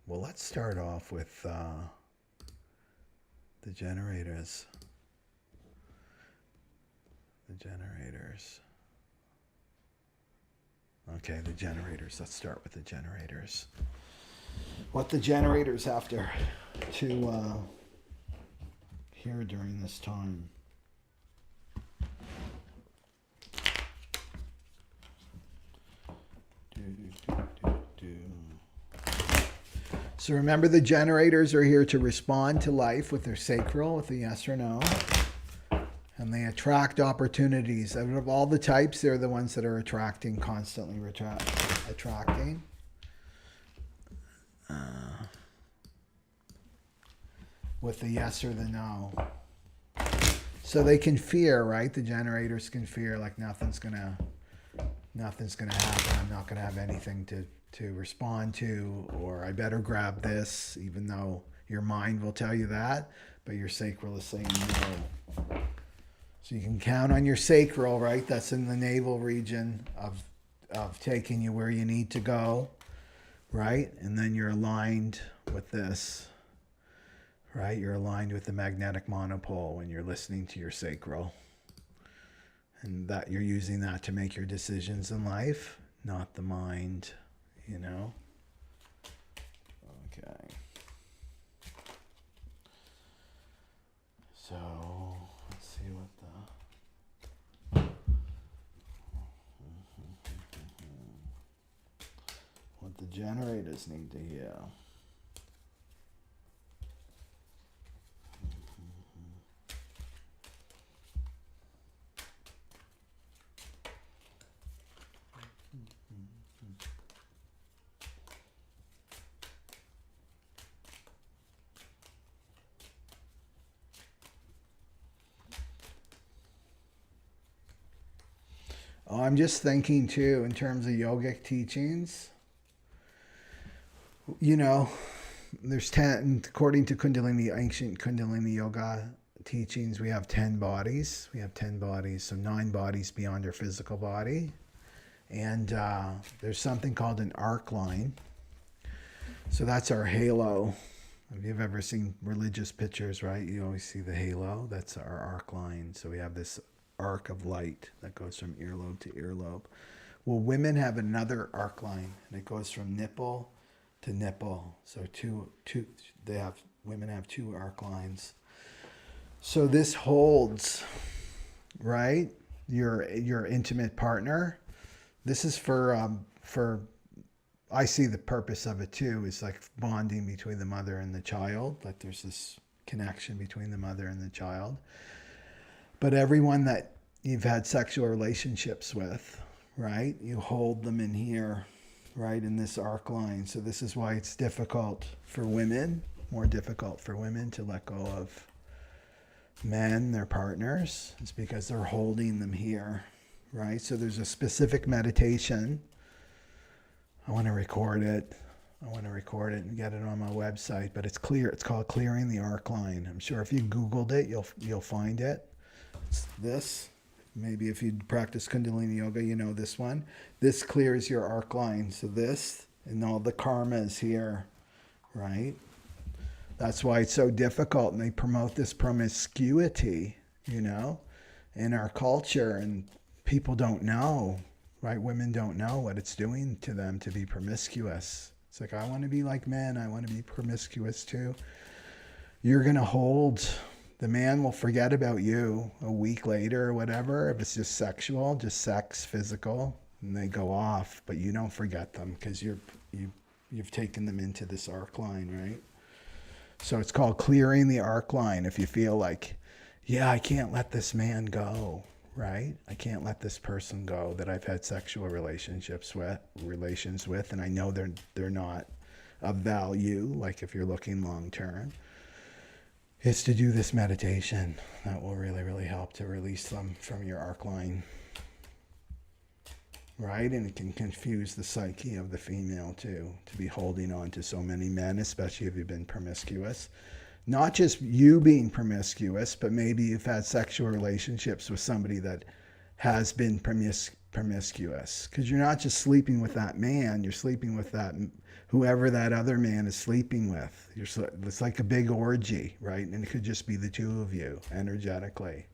Well, let's start off with the generators. The generators. Okay, the generators. Let's start with the generators. What the generators have to hear during this time. So remember, the generators are here to respond to life with their sacral, with the yes or no. And they attract opportunities. Out of all the types, they're the ones that are attracting, constantly attracting. With the yes or the no. So they can fear, right? The generators can fear, like nothing's gonna happen. I'm not gonna have anything to respond to, or I better grab this, even though your mind will tell you that, but your sacral is saying no. So you can count on your sacral, right? That's in the navel region of taking you where you need to go, right? And then you're aligned with this, right? You're aligned with the magnetic monopole when you're listening to your sacral. And that you're using that to make your decisions in life, not the mind, you know? Okay. So, let's see what the generators need to hear. Oh, I'm just thinking too, in terms of yogic teachings, you know, there's 10, according to Kundalini, ancient Kundalini yoga teachings, we have 10 bodies. We have 10 bodies, so 9 bodies beyond our physical body. And there's something called an arc line. So that's our halo. If you've ever seen religious pictures, right? You always see the halo. That's our arc line. So we have this arc of light that goes from earlobe to earlobe. Well, women have another arc line, and it goes from nipple to nipple. So women have 2 arc lines. So this holds, right? Your intimate partner. This is for I see the purpose of it too, is like bonding between the mother and the child. Like there's this connection between the mother and the child. But everyone that you've had sexual relationships with, right? You hold them in here, right? In this arc line. So this is why it's difficult for women, more difficult for women to let go of men, their partners. It's because they're holding them here, right? So there's a specific meditation. I want to record it. And get it on my website, but it's clear. It's called Clearing the Arc Line. I'm sure if you Googled it, you'll find it. It's this. Maybe if you practice Kundalini Yoga, you know this one. This clears your arc line. So this and all the karmas here, right? That's why it's so difficult, and they promote this promiscuity, in our culture, and people don't know, right? Women don't know what it's doing to them to be promiscuous. It's like, I want to be like men. I want to be promiscuous too. You're going to hold, the man will forget about you a week later or whatever. If it's just sexual, just sex, physical, and they go off, but you don't forget them because you've taken them into this arc line, right? So it's called clearing the arc line. If you feel like, I can't let this man go, right? I can't let this person go that I've had sexual relations with, and I know they're not of value, like if you're looking long term. It's to do this meditation that will really, really help to release them from your arc line, right? And it can confuse the psyche of the female too, to be holding on to so many men, especially if you've been promiscuous. Not just you being promiscuous, but maybe you've had sexual relationships with somebody that has been promiscuous. Because you're not just sleeping with that man, you're sleeping with whoever that other man is sleeping with. It's like a big orgy, right? And it could just be the two of you energetically,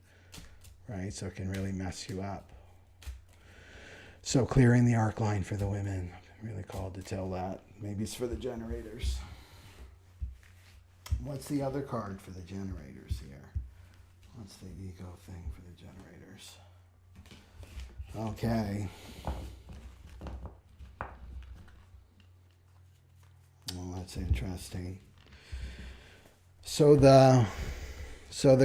right? So it can really mess you up. So clearing the arc line for the women. I'm really called to tell that. Maybe it's for the generators. What's the other card for the generators here? What's the ego thing for the generators? Okay. Well, that's interesting. So the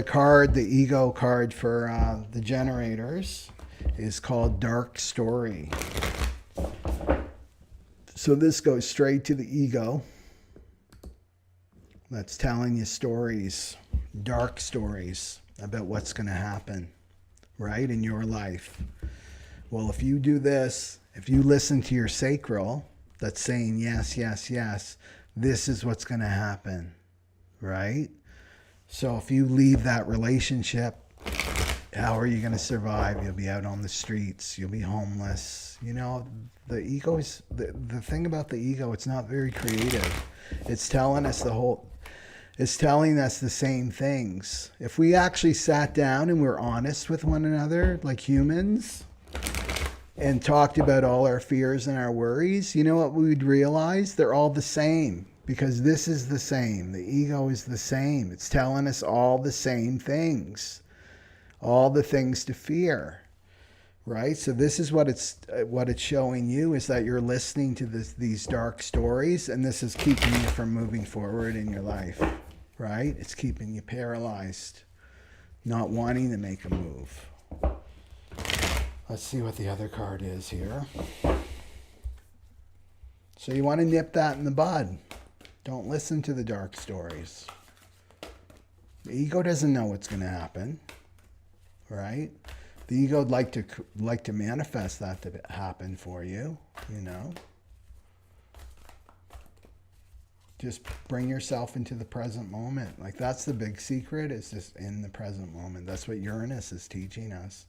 card, the ego card for the generators is called Dark Story. So this goes straight to the ego. That's telling you stories, dark stories about what's going to happen, right, in your life. Well, if you do this, if you listen to your sacral that's saying yes, yes, yes, this is what's going to happen, right? So if you leave that relationship, how are you going to survive? You'll be out on the streets. You'll be homeless. The ego is, the thing about the ego, it's not very creative. It's telling us it's telling us the same things. If we actually sat down and we're honest with one another, like humans, and talked about all our fears and our worries, you know what we'd realize? They're all the same, because this is the same. The ego is the same. It's telling us all the same things, all the things to fear, right? So this is what it's showing you, is that you're listening to these dark stories, and this is keeping you from moving forward in your life, right? It's keeping you paralyzed, not wanting to make a move. Let's see what the other card is here. So you want to nip that in the bud. Don't listen to the dark stories. The ego doesn't know what's going to happen, right? The ego would like to manifest that to happen for you, you know. Just bring yourself into the present moment. Like, that's the big secret, is just in the present moment. That's what Uranus is teaching us.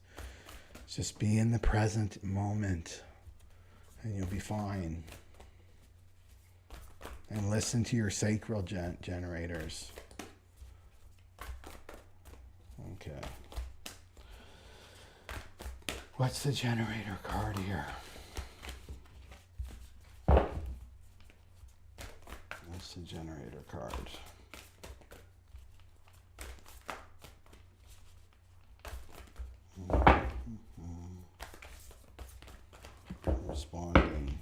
Just be in the present moment and you'll be fine. And listen to your sacral generators. Okay. What's the generator card here? What's the generator card? Responding.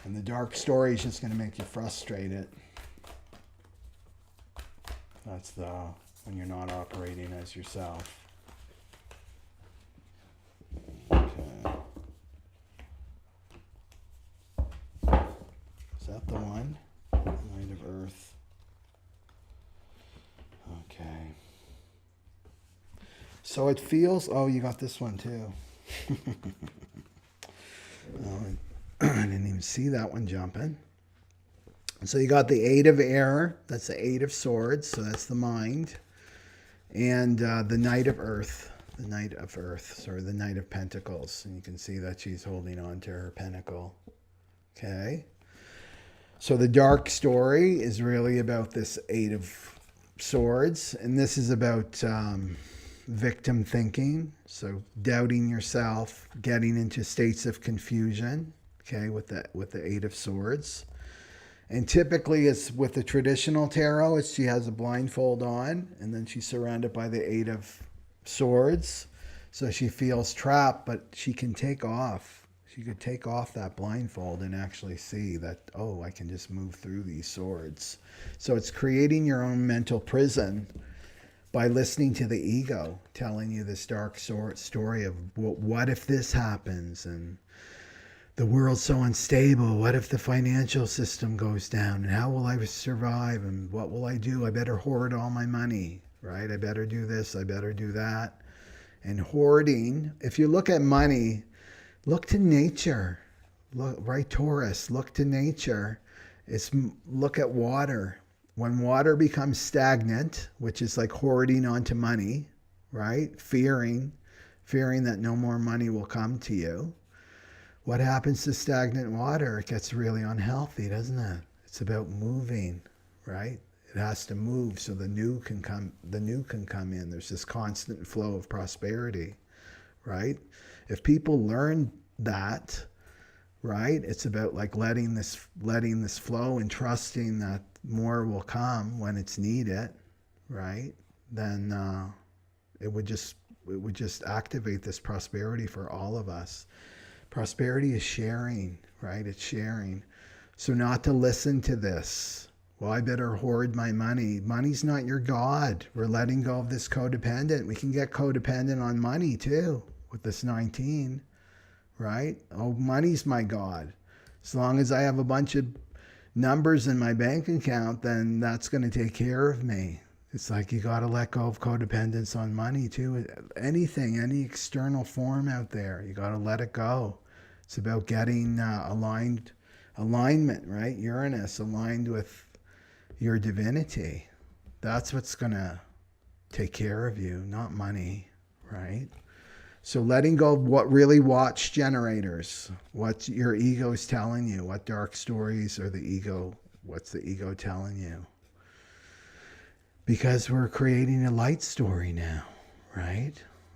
And the dark story is just going to make you frustrated. That's when you're not operating as yourself. Okay. Is that the one? Light of Earth. Okay. So it feels, oh, you got this one too. Oh, I didn't even see that one jumping. So you got the 8 of Air, that's the 8 of Swords, so that's the mind. And the Knight of Earth, the Knight of Pentacles. And you can see that she's holding on to her pentacle. Okay. So the dark story is really about this 8 of Swords. And this is about victim thinking. So doubting yourself, getting into states of confusion. Okay, with the 8 of Swords. And typically it's with the traditional tarot, she has a blindfold on and then she's surrounded by the 8 of Swords. So she feels trapped, but she can take off. She could take off that blindfold and actually see that, oh, I can just move through these swords. So it's creating your own mental prison by listening to the ego telling you this dark story of, well, what if this happens? And the world's so unstable. What if the financial system goes down? And how will I survive? And what will I do? I better hoard all my money, right? I better do this. I better do that. And hoarding, if you look at money, look to nature. Look, right, Taurus, look to nature. Look at water. When water becomes stagnant, which is like hoarding onto money, right? Fearing that no more money will come to you. What happens to stagnant water? It gets really unhealthy, doesn't it? It's about moving, right? It has to move so the new can come in. There's this constant flow of prosperity, right? If people learn that, right? It's about like letting this flow and trusting that more will come when it's needed, right? Then it would just activate this prosperity for all of us. Prosperity is sharing, right? It's sharing. So not to listen to this. Well, I better hoard my money. Money's not your God. We're letting go of this codependent. We can get codependent on money too with this 19, right? Oh, money's my God. As long as I have a bunch of numbers in my bank account, then that's going to take care of me. It's like you got to let go of codependence on money too. Anything, any external form out there, you got to let it go. It's about getting alignment, right? Uranus aligned with your divinity. That's what's going to take care of you, not money, right? So letting go of what really watch generators, what your ego is telling you, what dark stories or what's the ego telling you? Because we're creating a light story now, right?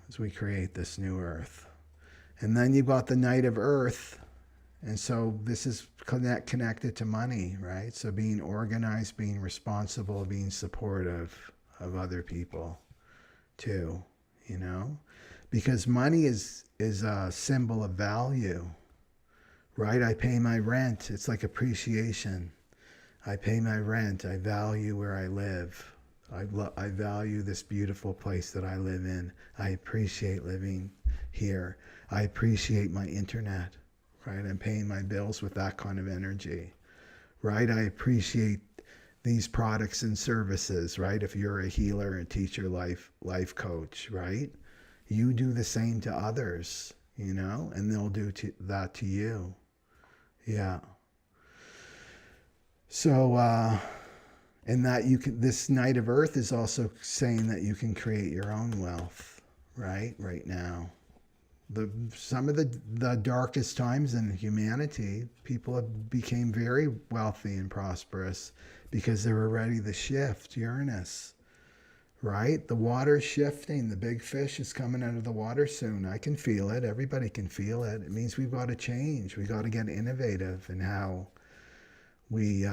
As we create this new earth. And then you've got the Knight of Earth. And so this is connected to money, right? So being organized, being responsible, being supportive of other people too, you know? Because money is a symbol of value, right? I pay my rent. It's like appreciation. I pay my rent. I value where I live. I value this beautiful place that I live in. I appreciate living here. I appreciate my internet, right? I'm paying my bills with that kind of energy, right? I appreciate these products and services, right? If you're a healer, a teacher, life coach, right? You do the same to others, you know, and they'll do that to you. Yeah. So, and that you can, this Knight of Earth is also saying that you can create your own wealth, right now. Some of the darkest times in humanity, people became very wealthy and prosperous because they were ready to shift. Uranus, right? The water's shifting. The big fish is coming out of the water soon. I can feel it. Everybody can feel it. It means we've got to change. We got to get innovative in how we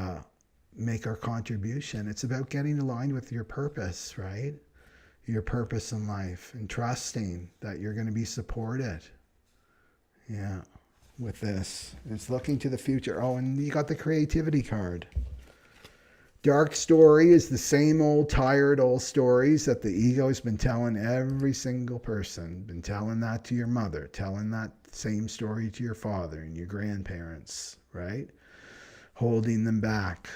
make our contribution. It's about getting aligned with your purpose, right? Your purpose in life, and trusting that you're going to be supported. Yeah, with this. It's looking to the future. Oh, and you got the creativity card. Dark story is the same old tired old stories that the ego's been telling every single person. Been telling that to your mother, telling that same story to your father and your grandparents, right? Holding them back.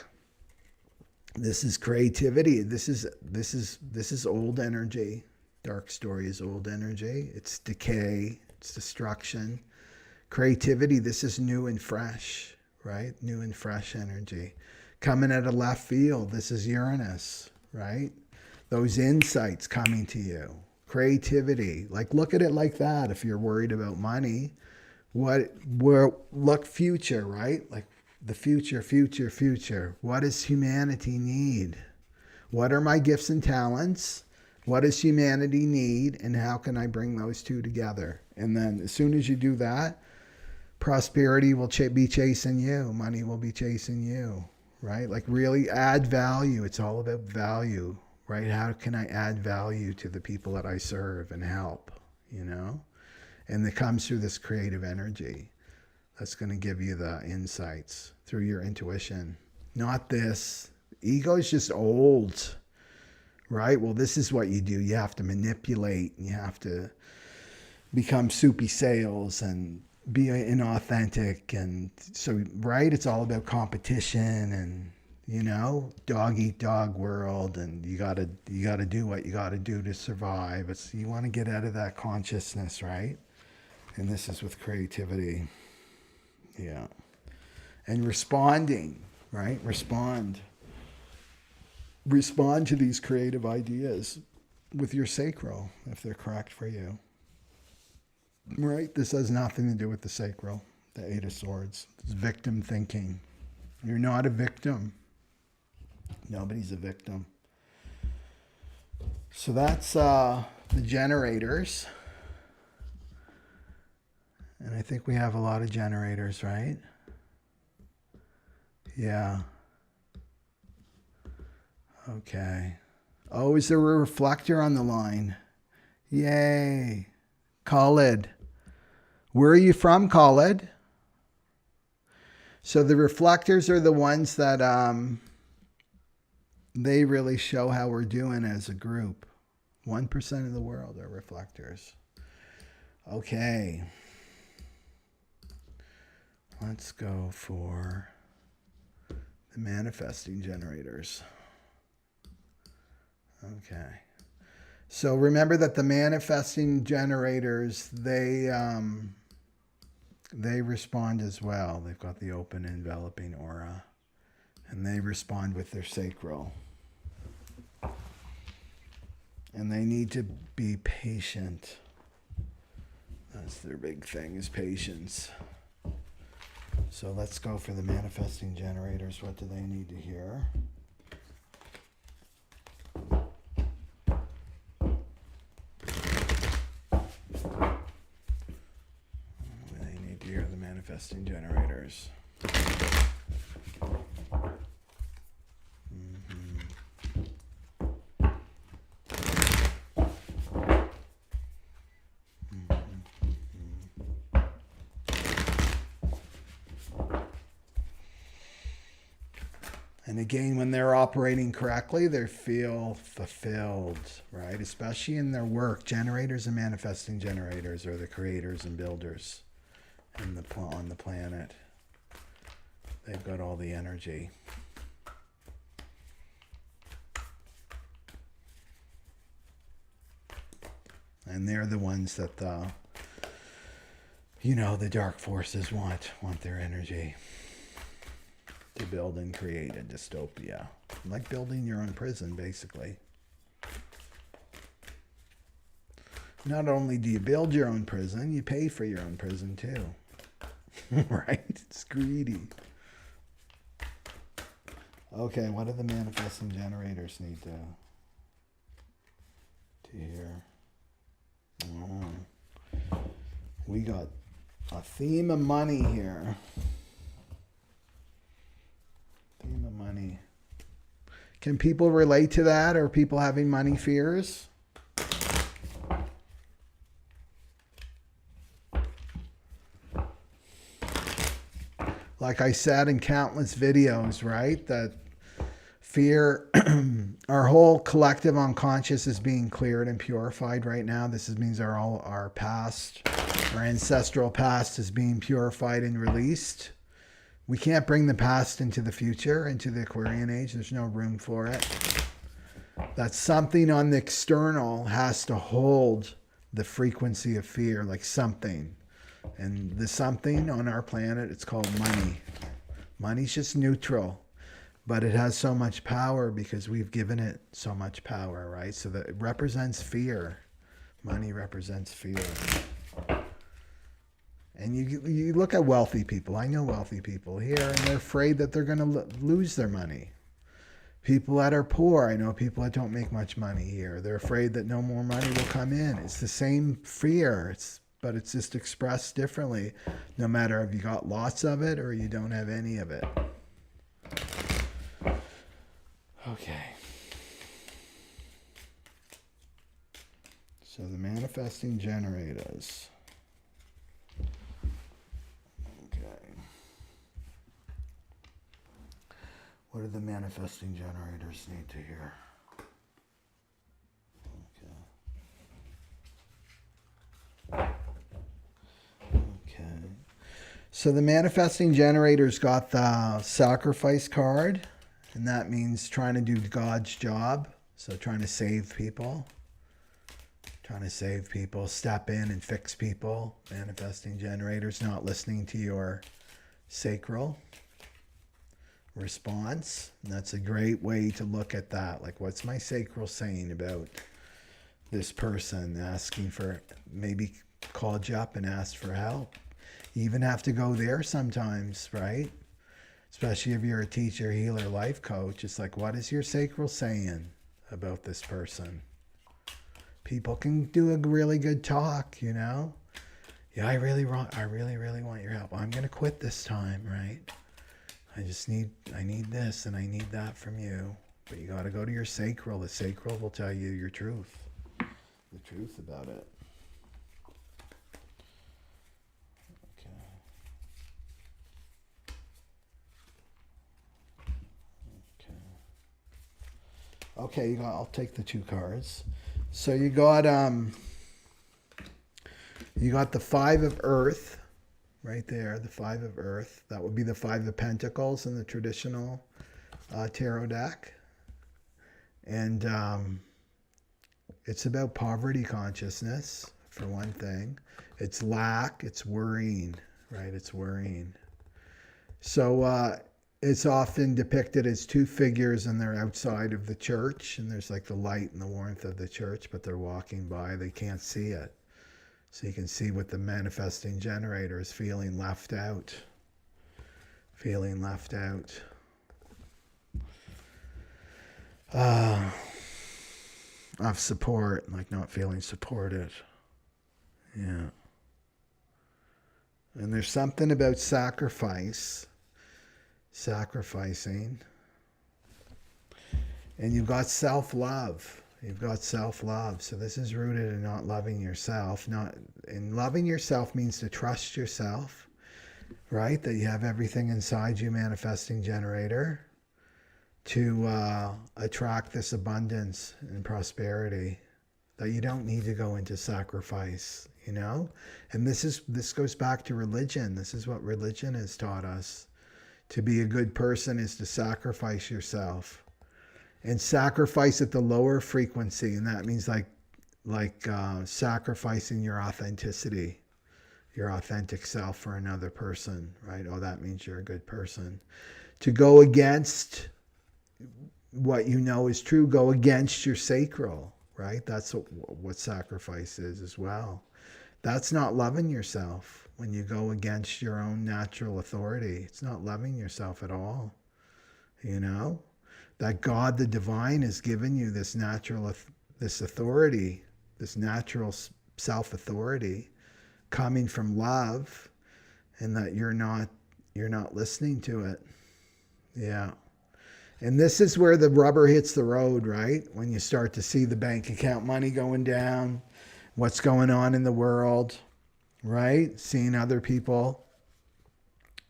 This is creativity. This is old energy. Dark story is old energy. It's decay. It's destruction. Creativity, this is new and fresh, right? New and fresh energy. Coming out of left field, this is Uranus, right? Those insights coming to you. Creativity. Like, look at it like that. If you're worried about money, look future, right? Like, the future. What does humanity need? What are my gifts and talents? What does humanity need? And how can I bring those two together? And then as soon as you do that, prosperity will be chasing you. Money will be chasing you, right? Like, really add value. It's all about value, right? How can I add value to the people that I serve and help, you know? And it comes through this creative energy. That's going to give you the insights through your intuition. Not this. Ego is just old, right? Well, this is what you do. You have to manipulate. You have to become soupy sales and be inauthentic. And so, right, it's all about competition and, you know, dog eat dog world. And you gotta do what you gotta do to survive. You want to get out of that consciousness, right? And this is with creativity. Yeah. And responding, right? Respond to these creative ideas with your sacral, if they're correct for you. Right? This has nothing to do with the sacral, the Eight of Swords. It's victim thinking. You're not a victim. Nobody's a victim. So that's the generators. And I think we have a lot of generators, right? Yeah. Okay. Oh, is there a reflector on the line? Yay. Khalid. Where are you from, Khalid? So the reflectors are the ones that they really show how we're doing as a group. 1% of the world are reflectors. Okay. Let's go for the manifesting generators. Okay. So remember that the manifesting generators, they respond as well. They've got the open enveloping aura, and they respond with their sacral. And they need to be patient. That's their big thing, is patience. So let's go for the manifesting generators. What do they need to hear? They need to hear the manifesting generators. And again, when they're operating correctly, they feel fulfilled, right? Especially in their work. Generators and manifesting generators are the creators and builders on the planet. They've got all the energy. And they're the ones that the dark forces want their energy to build and create a dystopia. Like building your own prison, basically. Not only do you build your own prison, you pay for your own prison too. Right? It's greedy. Okay, what do the manifesting generators need to hear? Oh, we got a theme of money here. Theme of money. Can people relate to that? Are people having money fears? Like I said in countless videos, right? That fear, our whole collective unconscious is being cleared and purified right now. This means our past, our ancestral past is being purified and released. We can't bring the past into the future, into the Aquarian age. There's no room for it. That something on the external has to hold the frequency of fear, like something. And the something on our planet, it's called money. Money's just neutral, but it has so much power because we've given it so much power, right? So that it represents fear. Money represents fear. And you look at wealthy people. I know wealthy people here, and they're afraid that they're going to lose their money. People that are poor, I know people that don't make much money here. They're afraid that no more money will come in. It's the same fear. But it's just expressed differently, no matter if you got lots of it or you don't have any of it. Okay. So the manifesting generators. Okay. What do the manifesting generators need to hear? So the manifesting generator's got the sacrifice card, and that means trying to do God's job. So trying to save people, step in and fix people. Manifesting generators not listening to your sacral response. And that's a great way to look at that. Like, what's my sacral saying about this person? Asking for, maybe called you up and asked for help. You even have to go there sometimes, right? Especially if you're a teacher, healer, life coach. It's like, what is your sacral saying about this person? People can do a really good talk, Yeah, I really want your help. I'm going to quit this time, right? I need this and I need that from you. But you got to go to your sacral. The sacral will tell you your truth. The truth about it. Okay, I'll take the two cards. So you got the Five of Earth right there, the Five of Earth. That would be the Five of Pentacles in the traditional tarot deck. And it's about poverty consciousness, for one thing. It's lack, it's worrying, right? It's worrying. So it's often depicted as two figures and they're outside of the church, and there's like the light and the warmth of the church, but they're walking by, they can't see it. So you can see what the manifesting generator is feeling left out. Feeling left out. Of support, like not feeling supported. Yeah. And there's something about sacrificing. And you've got self-love. So this is rooted in not loving yourself. And loving yourself means to trust yourself, right? That you have everything inside you, manifesting generator, to attract this abundance and prosperity. That you don't need to go into sacrifice, And this goes back to religion. This is what religion has taught us. To be a good person is to sacrifice yourself. And sacrifice at the lower frequency. And that means like sacrificing your authenticity, your authentic self for another person, right? Oh, that means you're a good person. To go against what you know is true, go against your sacral, right? That's what sacrifice is as well. That's not loving yourself when you go against your own natural authority. It's not loving yourself at all, you know? That God, the divine, has given you this this authority, this natural self-authority coming from love, and that you're not listening to it. Yeah. And this is where the rubber hits the road, right? When you start to see the bank account money going down, what's going on in the world, right? Seeing other people,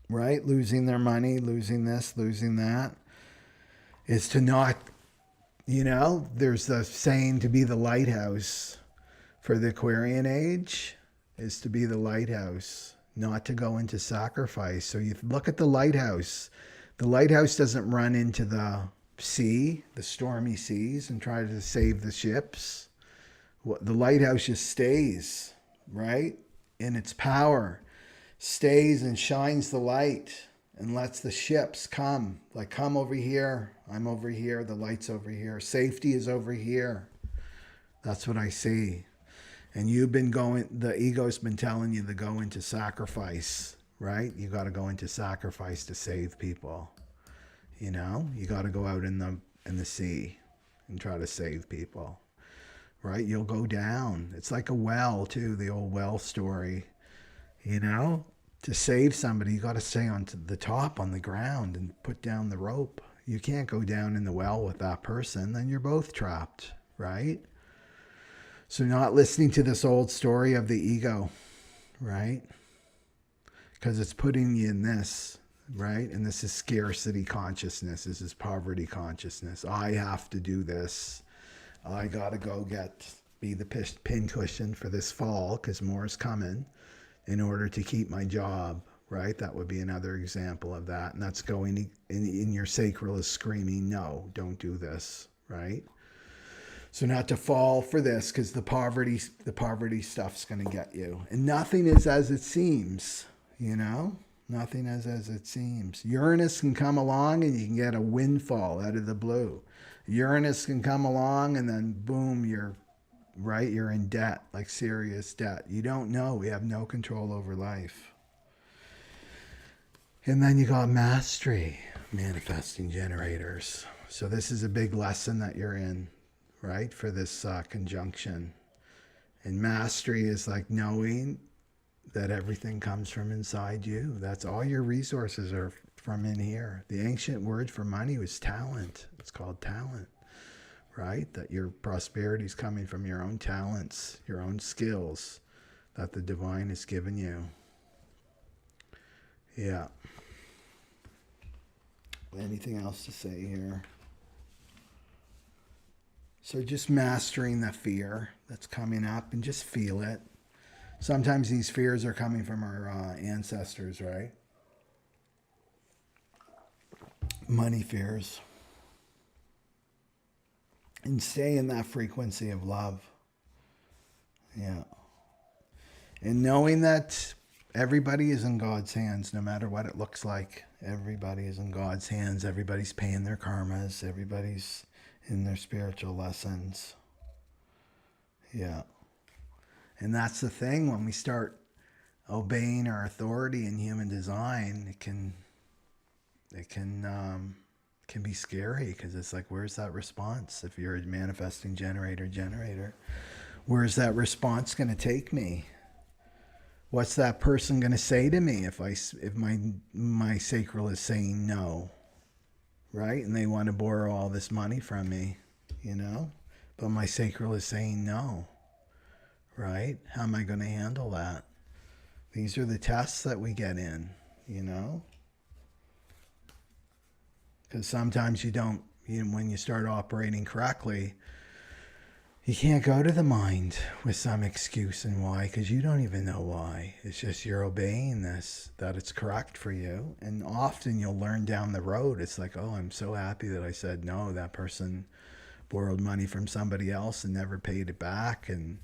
right? Losing their money, losing this, losing that, is to not, there's the saying to be the lighthouse for the Aquarian age is to be the lighthouse, not to go into sacrifice. So you look at the lighthouse. The lighthouse doesn't run into the sea, the stormy seas, and try to save the ships. The lighthouse just stays, right? In its power, stays and shines the light and lets the ships come. Like, come over here. I'm over here. The light's over here. Safety is over here. That's what I see. And the ego's been telling you to go into sacrifice, right? You got to go into sacrifice to save people. You got to go out in the sea and try to save people, right? You'll go down. It's like a well too, the old well story. To save somebody, you got to stay on the top on the ground and put down the rope. You can't go down in the well with that person, then you're both trapped, right? So not listening to this old story of the ego, right? Because it's putting you in this, right? And this is scarcity consciousness. This is poverty consciousness. I have to do this. I got to go be the pincushion for this fall because more is coming in order to keep my job, right? That would be another example of that. And that's going in your sacral is screaming, no, don't do this, right? So not to fall for this because the poverty stuff's going to get you. And nothing is as it seems, Nothing is as it seems. Uranus can come along and you can get a windfall out of the blue. Uranus can come along and then boom, you're in debt, like serious debt. You don't know. We have no control over life. And then you got mastery, manifesting generators. So this is a big lesson that you're in, right, for this conjunction. And mastery is like knowing that everything comes from inside you. That's all your resources are from in here. The ancient word for money was talent. It's called talent, right? That your prosperity is coming from your own talents, your own skills that the divine has given you. Yeah. Anything else to say here? So just mastering the fear that's coming up and just feel it. Sometimes these fears are coming from our ancestors, right? Money fears. And stay in that frequency of love. Yeah. And knowing that everybody is in God's hands, no matter what it looks like. Everybody is in God's hands. Everybody's paying their karmas. Everybody's in their spiritual lessons. Yeah. And that's the thing, when we start obeying our authority in human design, it can be scary because it's like, where's that response? If you're a manifesting generator, where's that response going to take me? What's that person going to say to me if my sacral is saying no, right? And they want to borrow all this money from me, but my sacral is saying no. Right? How am I going to handle that? These are the tests that we get in, Because sometimes when you start operating correctly, you can't go to the mind with some excuse and why, because you don't even know why. It's just you're obeying this, that it's correct for you. And often you'll learn down the road, it's like, oh, I'm so happy that I said no. That person borrowed money from somebody else and never paid it back, and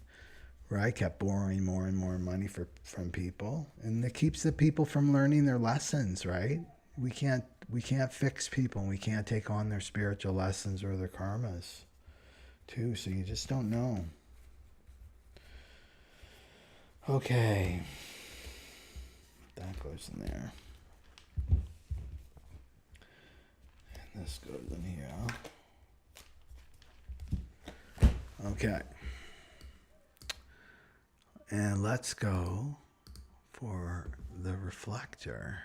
right, kept borrowing more and more money from people, and it keeps the people from learning their lessons, right? We can't fix people, and we can't take on their spiritual lessons or their karmas too, so you just don't know. Okay, that goes in there, and this goes in here. Okay, and let's go for the reflector.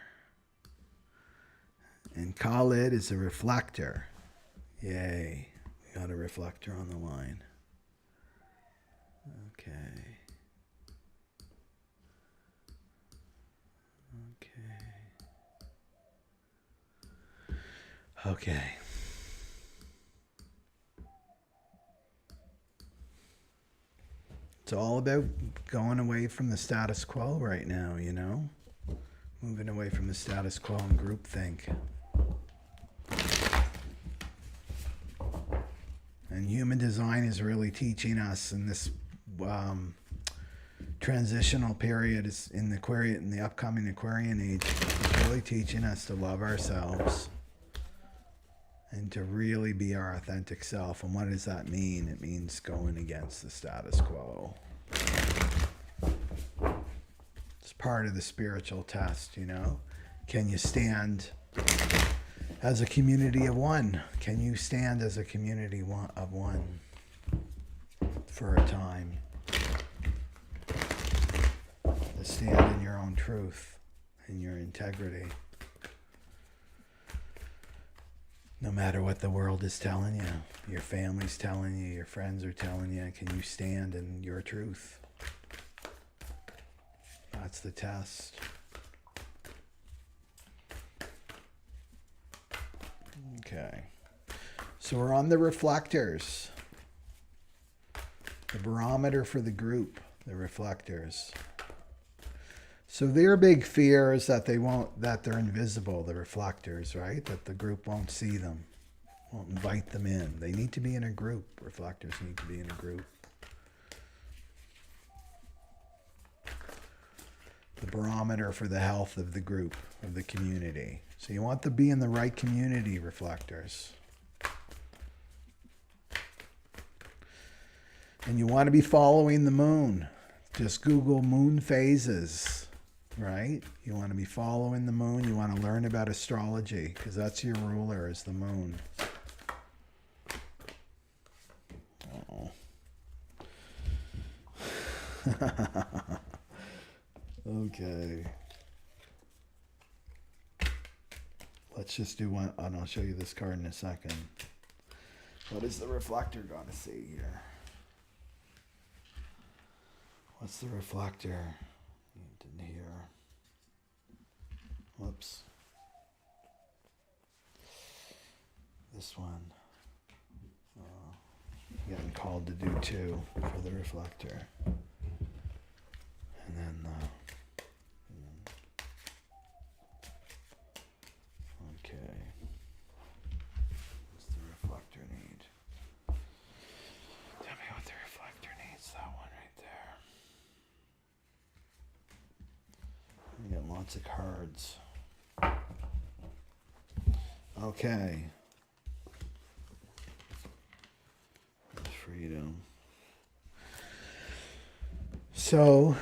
And Khalid is a reflector. Yay, we got a reflector on the line. Okay. Okay. It's all about going away from the status quo right now, you know? Moving away from the status quo and groupthink. And human design is really teaching us in this transitional period, is in the upcoming Aquarian age, it's really teaching us to love ourselves and to really be our authentic self. And what does that mean? It means going against the status quo. It's part of the spiritual test, you know? Can you stand as a community of one? Can you stand as a community of one for a time? To stand in your own truth and your integrity. No matter what the world is telling you, your family's telling you, your friends are telling you, can you stand in your truth? That's the test. Okay. So we're on the reflectors. The barometer for the group, the reflectors. So their big fear is that they're invisible, the reflectors, right? That the group won't see them, won't invite them in. They need to be in a group. Reflectors need to be in a group. The barometer for the health of the group, of the community. So you want to be in the right community, reflectors. And you want to be following the moon. Just Google moon phases. Right? You want to be following the moon. You want to learn about astrology because that's your ruler, is the moon. Oh. Okay. Let's just do one, and I'll show you this card in a second. What is the reflector got to say here? What's the reflector? Didn't hear. Whoops. This one. Getting called to do two for the reflector. And then okay. What's the reflector need? Tell me what the reflector needs. That one right there. We got lots of cards. Okay. Freedom. So,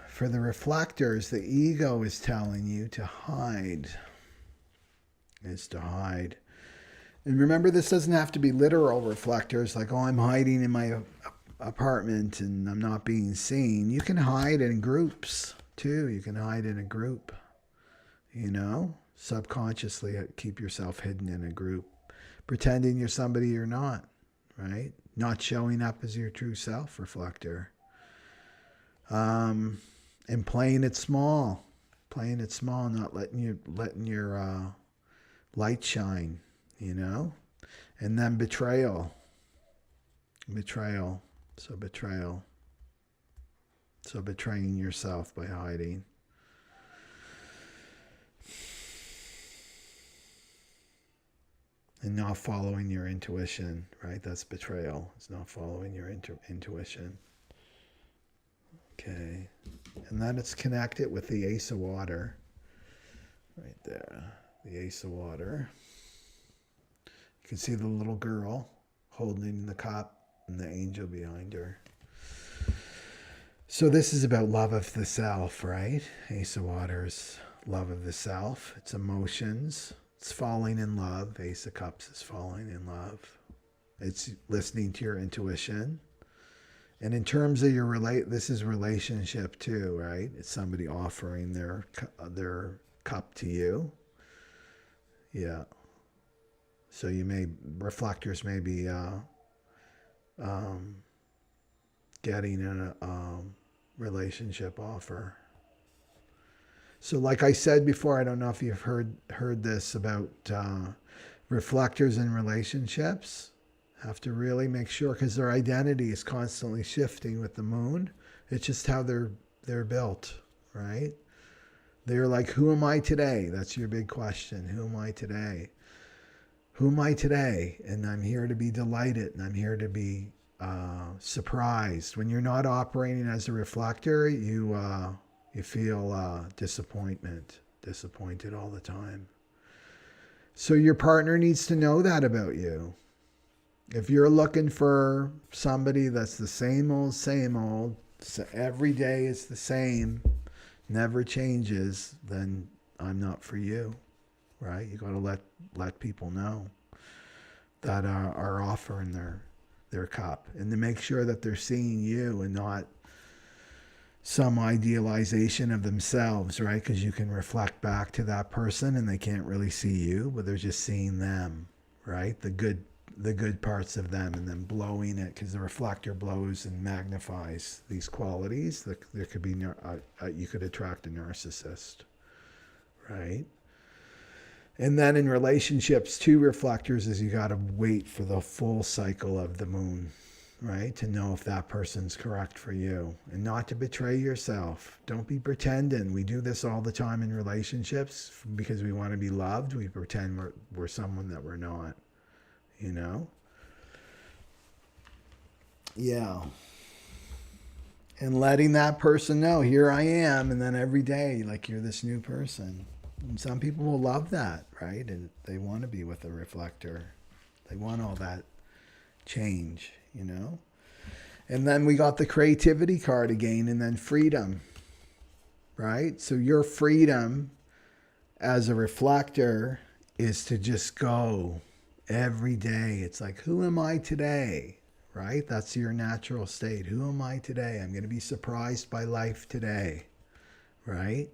for the reflectors, the ego is telling you to hide. Is to hide. And remember, this doesn't have to be literal reflectors, like, oh, I'm hiding in my apartment and I'm not being seen. You can hide in groups, too. You can hide in a group, you know? Subconsciously keep yourself hidden in a group, pretending you're somebody you're not, right? Not showing up as your true self, reflector. And playing it small, not letting your light shine, you know? And then betrayal. So betraying yourself by hiding. and not following your intuition, right? That's betrayal. It's not following your intuition. Okay. And then it's connected with the Ace of Water. Right there. The Ace of Water. You can see the little girl holding the cup and the angel behind her. So this is about love of the self, right? Ace of Water's love of the self. It's emotions. It's falling in love. Ace of Cups is falling in love. It's listening to your intuition. And in terms of your this is relationship too, right? It's somebody offering their cup to you. Yeah. So reflectors may be getting a relationship offer. So like I said before, I don't know if you've heard this about reflectors in relationships. Have to really make sure, because their identity is constantly shifting with the moon. It's just how they're built, right? They're like, who am I today? That's your big question. Who am I today? Who am I today? And I'm here to be delighted, and I'm here to be surprised. When you're not operating as a reflector, you feel disappointed all the time. So your partner needs to know that about you. If you're looking for somebody that's the same old, so every day is the same, never changes, then I'm not for you, right? You got to let people know that are offering their cup, and to make sure that they're seeing you and not some idealization of themselves, right? Because you can reflect back to that person and they can't really see you, but they're just seeing them, right? The good parts of them, and then blowing it, because the reflector blows and magnifies these qualities. There could be you could attract a narcissist, right? And then in relationships, two reflectors is you got to wait for the full cycle of the moon, right? To know if that person's correct for you, and not to betray yourself. Don't be pretending. We do this all the time in relationships because we want to be loved. We pretend we're someone that we're not, you know? Yeah. And letting that person know, here I am, and then every day, like, you're this new person. And some people will love that, right? And they want to be with a reflector. They want all that change, you know? And then we got the creativity card again, and then freedom, right? So your freedom as a reflector is to just go every day. It's like, who am I today, right? That's your natural state. Who am I today? I'm going to be surprised by life today, right?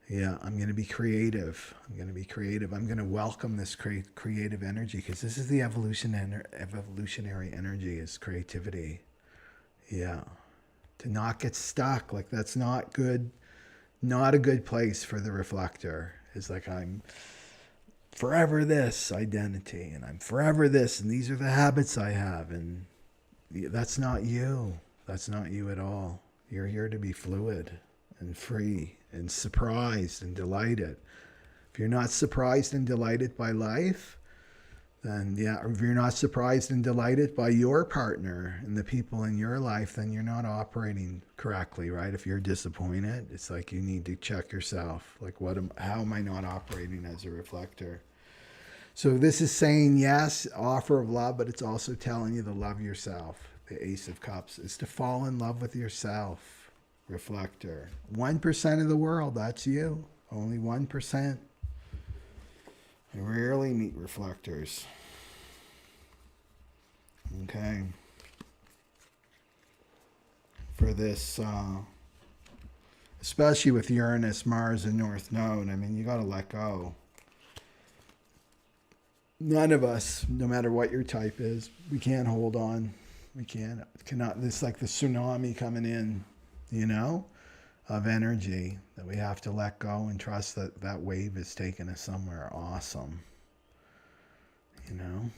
Yeah, I'm going to be creative. I'm going to welcome this creative energy, because this is the evolutionary energy, is creativity. Yeah. To not get stuck. Like, that's not good. Not a good place for the reflector. It's like, I'm forever this identity, and I'm forever this, and these are the habits I have. And that's not you. That's not you at all. You're here to be fluid and free and surprised and delighted. If you're not surprised and delighted by life, then or if you're not surprised and delighted by your partner and the people in your life, then you're not operating correctly, right? If you're disappointed, it's like you need to check yourself. Like, how am I not operating as a reflector? So this is saying, yes, offer of love, but it's also telling you to love yourself. The Ace of Cups is to fall in love with yourself. Reflector. 1% of the world, that's you. Only 1%. I rarely meet reflectors. Okay. For this, especially with Uranus, Mars, and North Node, I mean, you got to let go. None of us, no matter what your type is, we can't hold on. We cannot. This is like the tsunami coming in, you know, of energy that we have to let go and trust that that wave is taking us somewhere awesome, you know.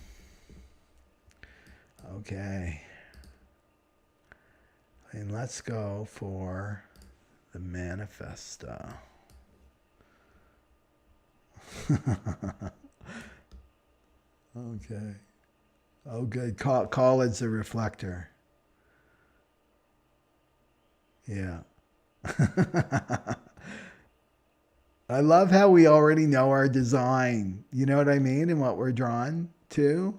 Okay. And let's go for the manifesto. Okay. Oh, good. Khaled's a reflector. Yeah. I love how we already know our design. You know what I mean? And what we're drawn to.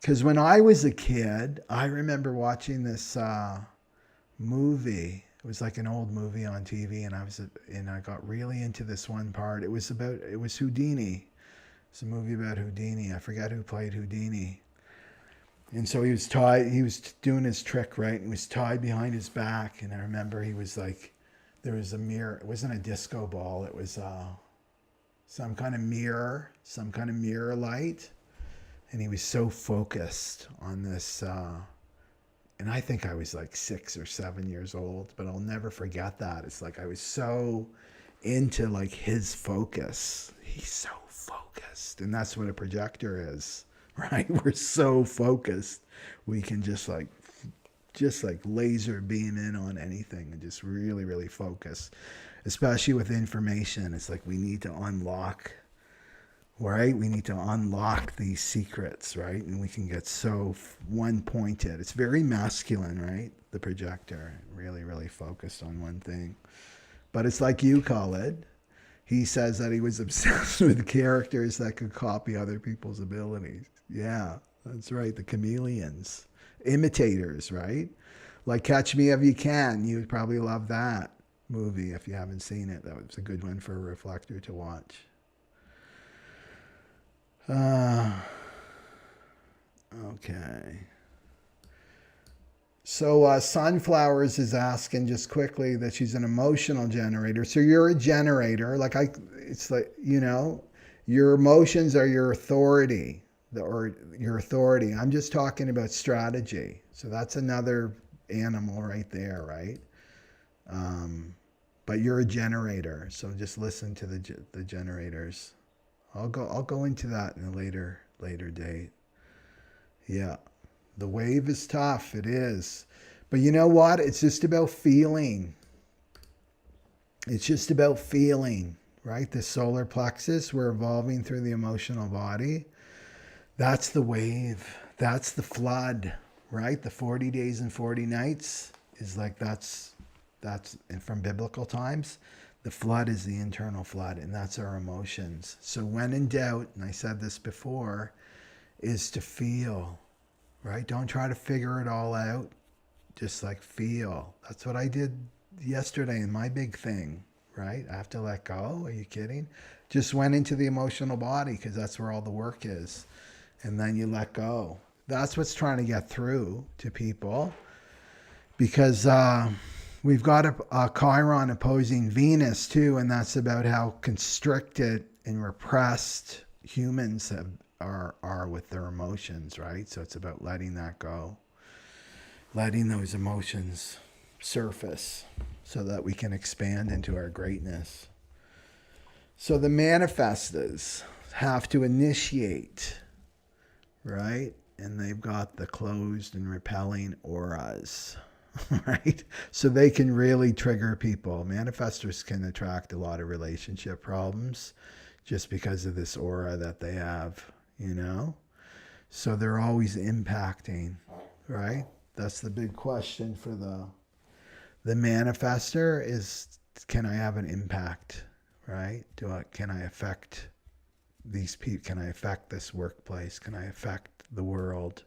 Because when I was a kid, I remember watching this movie. It was like an old movie on TV, and I got really into this one part. It was Houdini. It's a movie about Houdini. I forgot who played Houdini. And so he was tied. He was doing his trick, right? He was tied behind his back, and I remember he was like, there was a mirror. It wasn't a disco ball. It was some kind of mirror light, and he was so focused on this. And I think I was like 6 or 7 years old, but I'll never forget that. It's like I was so into like his focus. He's so focused, and that's what a projector is, right? We're so focused, we can just like laser beam in on anything and just really, really focus, especially with information. It's like we need to unlock, right? We need to unlock these secrets, right? And we can get so one-pointed. It's very masculine, right? The projector, really, really focused on one thing. But it's like you, Khaled. He says that he was obsessed with characters that could copy other people's abilities. Yeah, that's right. The chameleons. Imitators, right? Like Catch Me If You Can. You would probably love that movie if you haven't seen it. That was a good one for a reflector to watch. Okay. So Sunflowers is asking just quickly that she's an emotional generator. So you're a generator. It's like, you know, your emotions are your authority, or your authority. I'm just talking about strategy. So that's another animal right there, right? But you're a generator. So just listen to the generators. I'll go into that in a later date. Yeah. The wave is tough. It is. But you know what? It's just about feeling. It's just about feeling, right? The solar plexus, we're evolving through the emotional body. That's the wave. That's the flood, right? The 40 days and 40 nights is like that's from biblical times. The flood is the internal flood, and that's our emotions. So when in doubt, and I said this before, is to feel. Right? Don't try to figure it all out. Just like feel. That's what I did yesterday in my big thing, right? I have to let go. Are you kidding? Just went into the emotional body because that's where all the work is. And then you let go. That's what's trying to get through to people, because we've got a Chiron opposing Venus too, and that's about how constricted and repressed humans are with their emotions, right? So it's about letting that go, letting those emotions surface so that we can expand into our greatness. So the manifestors have to initiate, right? And they've got the closed and repelling auras, right? So they can really trigger people. Manifestors can attract a lot of relationship problems just because of this aura that they have, you know? So they're always impacting, right? That's the big question for the manifestor is, can I have an impact, right? Can I affect these people? Can I affect this workplace? Can I affect the world?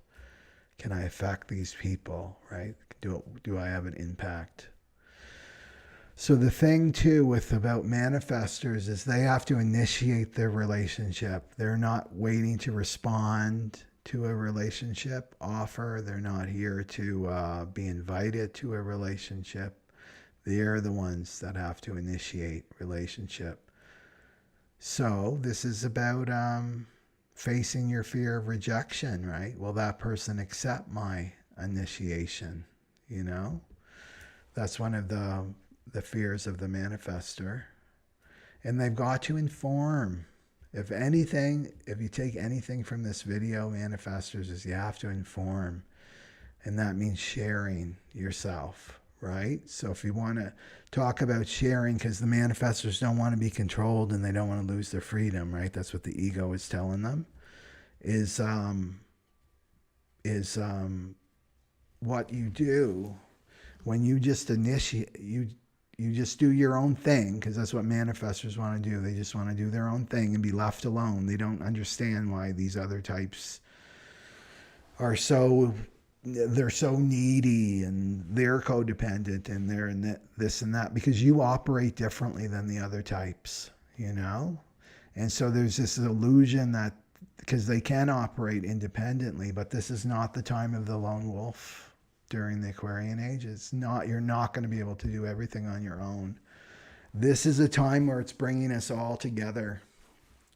Can I affect these people, right? Do I have an impact? So the thing too about manifestors is they have to initiate their relationship. They're not waiting to respond to a relationship offer. They're not here to be invited to a relationship. They're the ones that have to initiate relationship. So this is about facing your fear of rejection, right? Will that person accept my initiation? You know, that's one of the fears of the manifestor. And they've got to inform. If you take anything from this video, manifestors, is you have to inform. And that means sharing yourself, right? So if you want to talk about sharing, because the manifestors don't want to be controlled and they don't want to lose their freedom, right? That's what the ego is telling them. is what you do when you just initiate, you just do your own thing, because that's what manifestors want to do. They just want to do their own thing and be left alone. They don't understand why these other types are they're so needy and they're codependent and they're in this and that, because you operate differently than the other types, you know? And so there's this illusion that because they can operate independently, but this is not the time of the lone wolf during the Aquarian age. You're not going to be able to do everything on your own. This is a time where it's bringing us all together.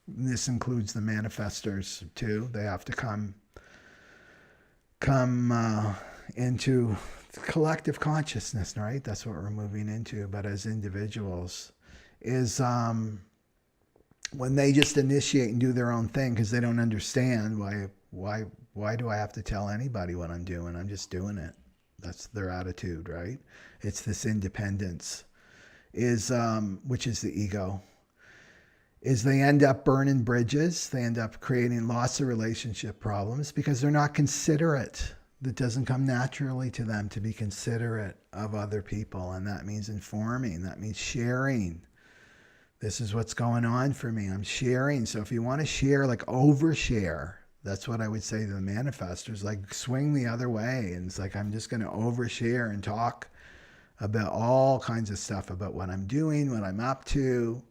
This includes the manifestors too. They have to come into collective consciousness, right? That's what we're moving into. But as individuals, is when they just initiate and do their own thing because they don't understand why do I have to tell anybody what I'm doing? I'm just doing it. That's their attitude, right? It's this independence, which is the ego. Is they end up burning bridges. They end up creating lots of relationship problems because they're not considerate. That doesn't come naturally to them to be considerate of other people. And that means informing. That means sharing. This is what's going on for me. I'm sharing. So if you want to share, like overshare, that's what I would say to the manifestors, like swing the other way. And it's like, I'm just going to overshare and talk about all kinds of stuff about what I'm doing, what I'm up to,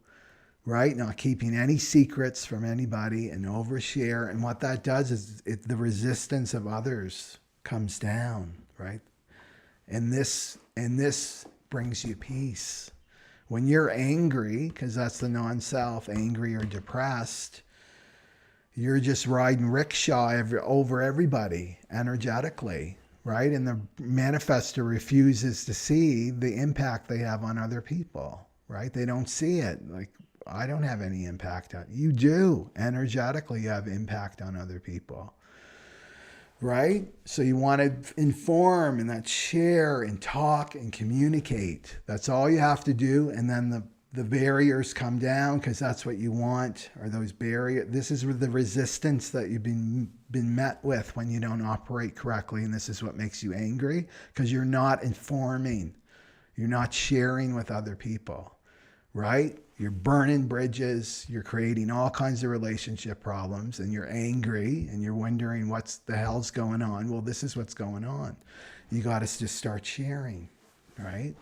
right? Not keeping any secrets from anybody and overshare. And what that does is the resistance of others comes down, right? And this brings you peace. When you're angry, because that's the non-self, angry or depressed, you're just riding rickshaw over everybody energetically, right? And the manifestor refuses to see the impact they have on other people, right? They don't see it. Like, I don't have any impact on you. Do. Energetically, you have impact on other people, right? So you want to inform and that share and talk and communicate. That's all you have to do. And then the barriers come down because that's what you want, or those barriers. This is the resistance that you've been met with when you don't operate correctly. And this is what makes you angry, because you're not informing. You're not sharing with other people, right? You're burning bridges. You're creating all kinds of relationship problems, and you're angry and you're wondering what's the hell's going on. Well, this is what's going on. You got to just start sharing, right?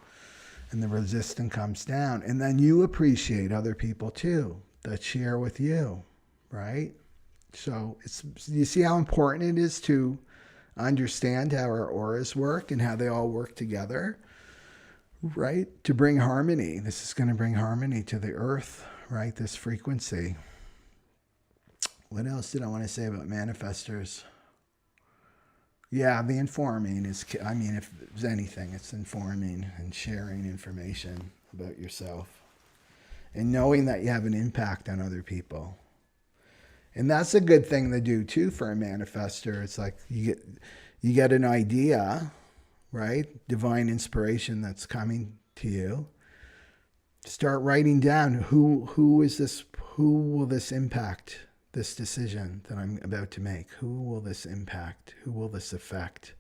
And the resistance comes down. And then you appreciate other people too that share with you, right? So you see how important it is to understand how our auras work and how they all work together, right? To bring harmony. This is going to bring harmony to the earth, right? This frequency. What else did I want to say about manifestors? Yeah, the informing is, I mean, if there's anything, it's informing and sharing information about yourself and knowing that you have an impact on other people. And that's a good thing to do too for a manifestor. It's like you get an idea, right? Divine inspiration that's coming to you. Start writing down who will this impact, this decision that I'm about to make. Who will this impact? Who will this affect?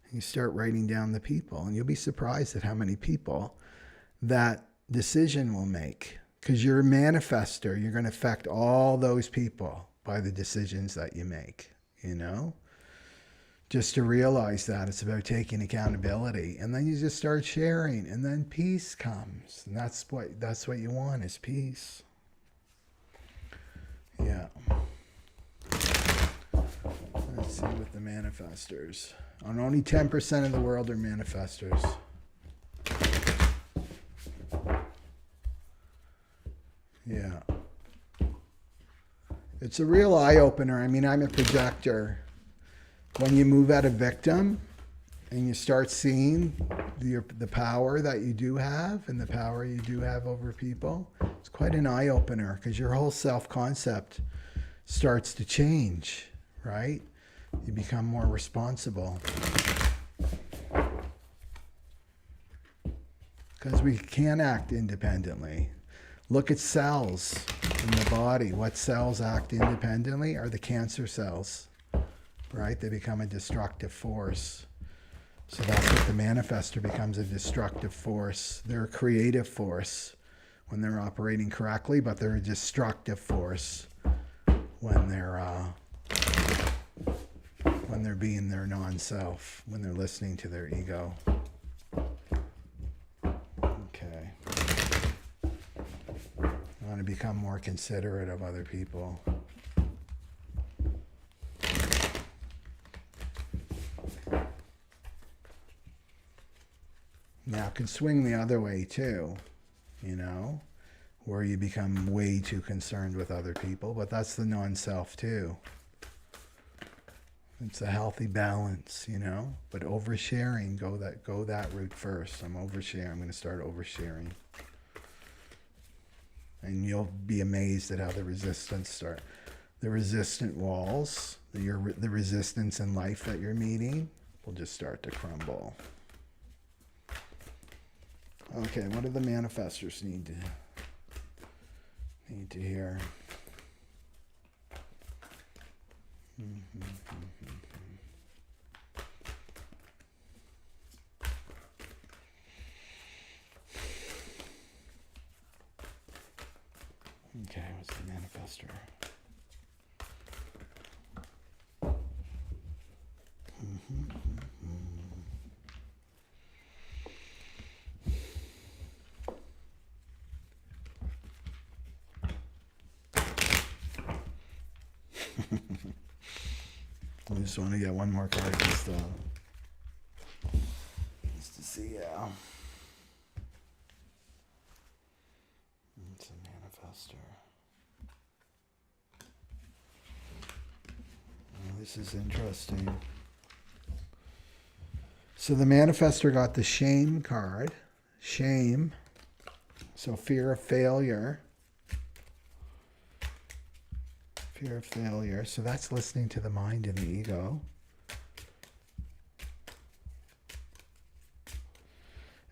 And you start writing down the people, and you'll be surprised at how many people that decision will make. Because you're a manifestor, you're going to affect all those people by the decisions that you make, you know? Just to realize that it's about taking accountability, and then you just start sharing, and then peace comes, and that's what you want, is peace. Yeah. Let's see with the manifestors. And only 10% of the world are manifestors. Yeah. It's a real eye-opener. I mean, I'm a projector. When you move out of victim and you start seeing the power that you do have and the power you do have over people, it's quite an eye-opener, because your whole self-concept starts to change, right? You become more responsible. Because we can't act independently. Look at cells. in the body. What cells act independently are the cancer cells, right? They become a destructive force. So that's what the manifestor becomes, a destructive force. They're a creative force when they're operating correctly, but they're a destructive force when they're being their non-self, when they're listening to their ego. Okay. I want to become more considerate of other people. Now, it can swing the other way too, you know, where you become way too concerned with other people, but that's the non-self too. It's a healthy balance, you know, but oversharing, go that route first. I'm oversharing. I'm going to start oversharing. And you'll be amazed at how the resistant walls, the resistance in life that you're meeting will just start to crumble. Okay, what do the manifestors need to hear? Okay, what's the manifestor? I just want to get one more card just to see, yeah. It's a manifestor. Oh, this is interesting. So the manifestor got the shame card. Shame. So fear of failure. Fear of failure. So that's listening to the mind and the ego.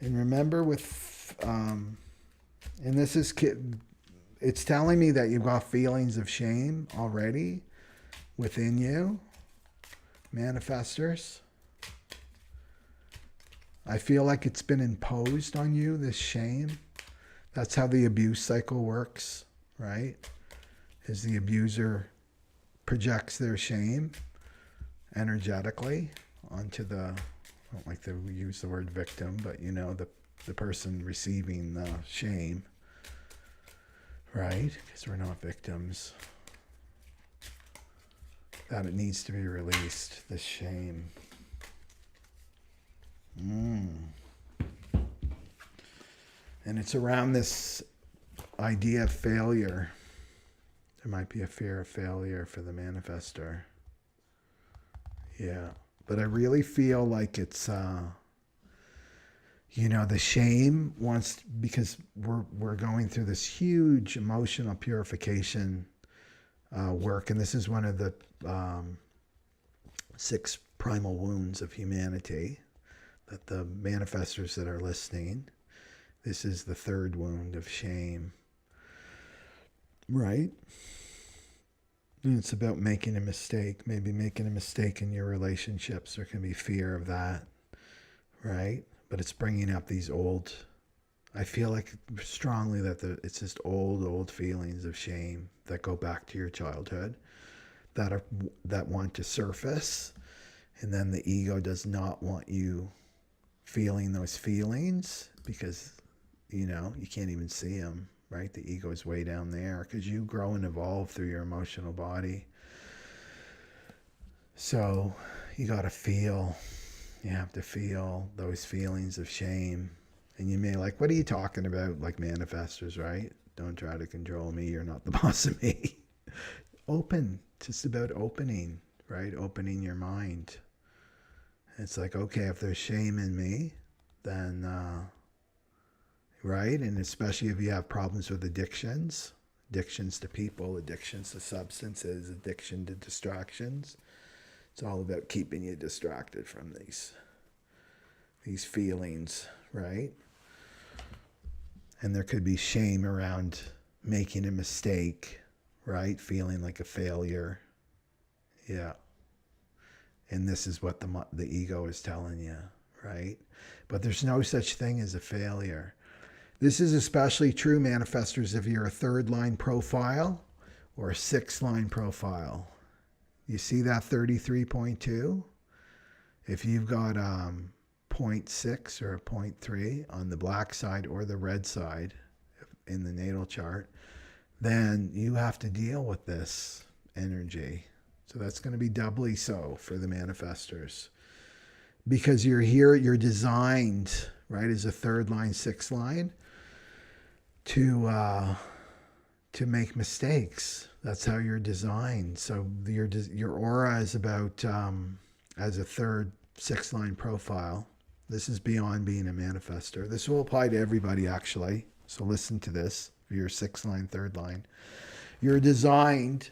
And remember with, and this is, it's telling me that you've got feelings of shame already within you, manifestors. I feel like it's been imposed on you, this shame. That's how the abuse cycle works, right? Is the abuser projects their shame energetically onto the, I don't like to use the word victim, but you know, the person receiving the shame, right? Because we're not victims. That it needs to be released, this shame. And it's around this idea of failure. There might be a fear of failure for the manifestor. Yeah. But I really feel like it's, you know, the shame wants, because we're going through this huge emotional purification work. And this is one of the 6 primal wounds of humanity that the manifestors that are listening, this is the 3rd wound of shame. Right? And it's about making a mistake, maybe making a mistake in your relationships. There can be fear of that, right? But it's bringing up these old, I feel like strongly that it's just old feelings of shame that go back to your childhood that want to surface. And then the ego does not want you feeling those feelings because, you know, you can't even see them. Right? The ego is way down there because you grow and evolve through your emotional body. So you got to feel, you have to feel those feelings of shame. And you may like, what are you talking about? Like manifestors, right? Don't try to control me. You're not the boss of me. Open. Just about opening, right? Opening your mind. It's like, okay, if there's shame in me, then, right? And especially if you have problems with addictions to people, addictions to substances, addiction to distractions. It's all about keeping you distracted from these feelings, right? And there could be shame around making a mistake, right? Feeling like a failure. Yeah. And this is what the ego is telling you, right? But there's no such thing as a failure. This is especially true, manifestors, if you're a third line profile or a sixth line profile. You see that 33.2? If you've got 0.6 or a 0.3 on the black side or the red side in the natal chart, then you have to deal with this energy. So that's going to be doubly so for the manifestors. Because you're here, you're designed, right, as a third line, sixth line, to make mistakes. That's how you're designed. So your aura is about, as a third, sixth line profile. This is beyond being a manifestor. This will apply to everybody, actually. So listen to this. If you're sixth line, third line, you're designed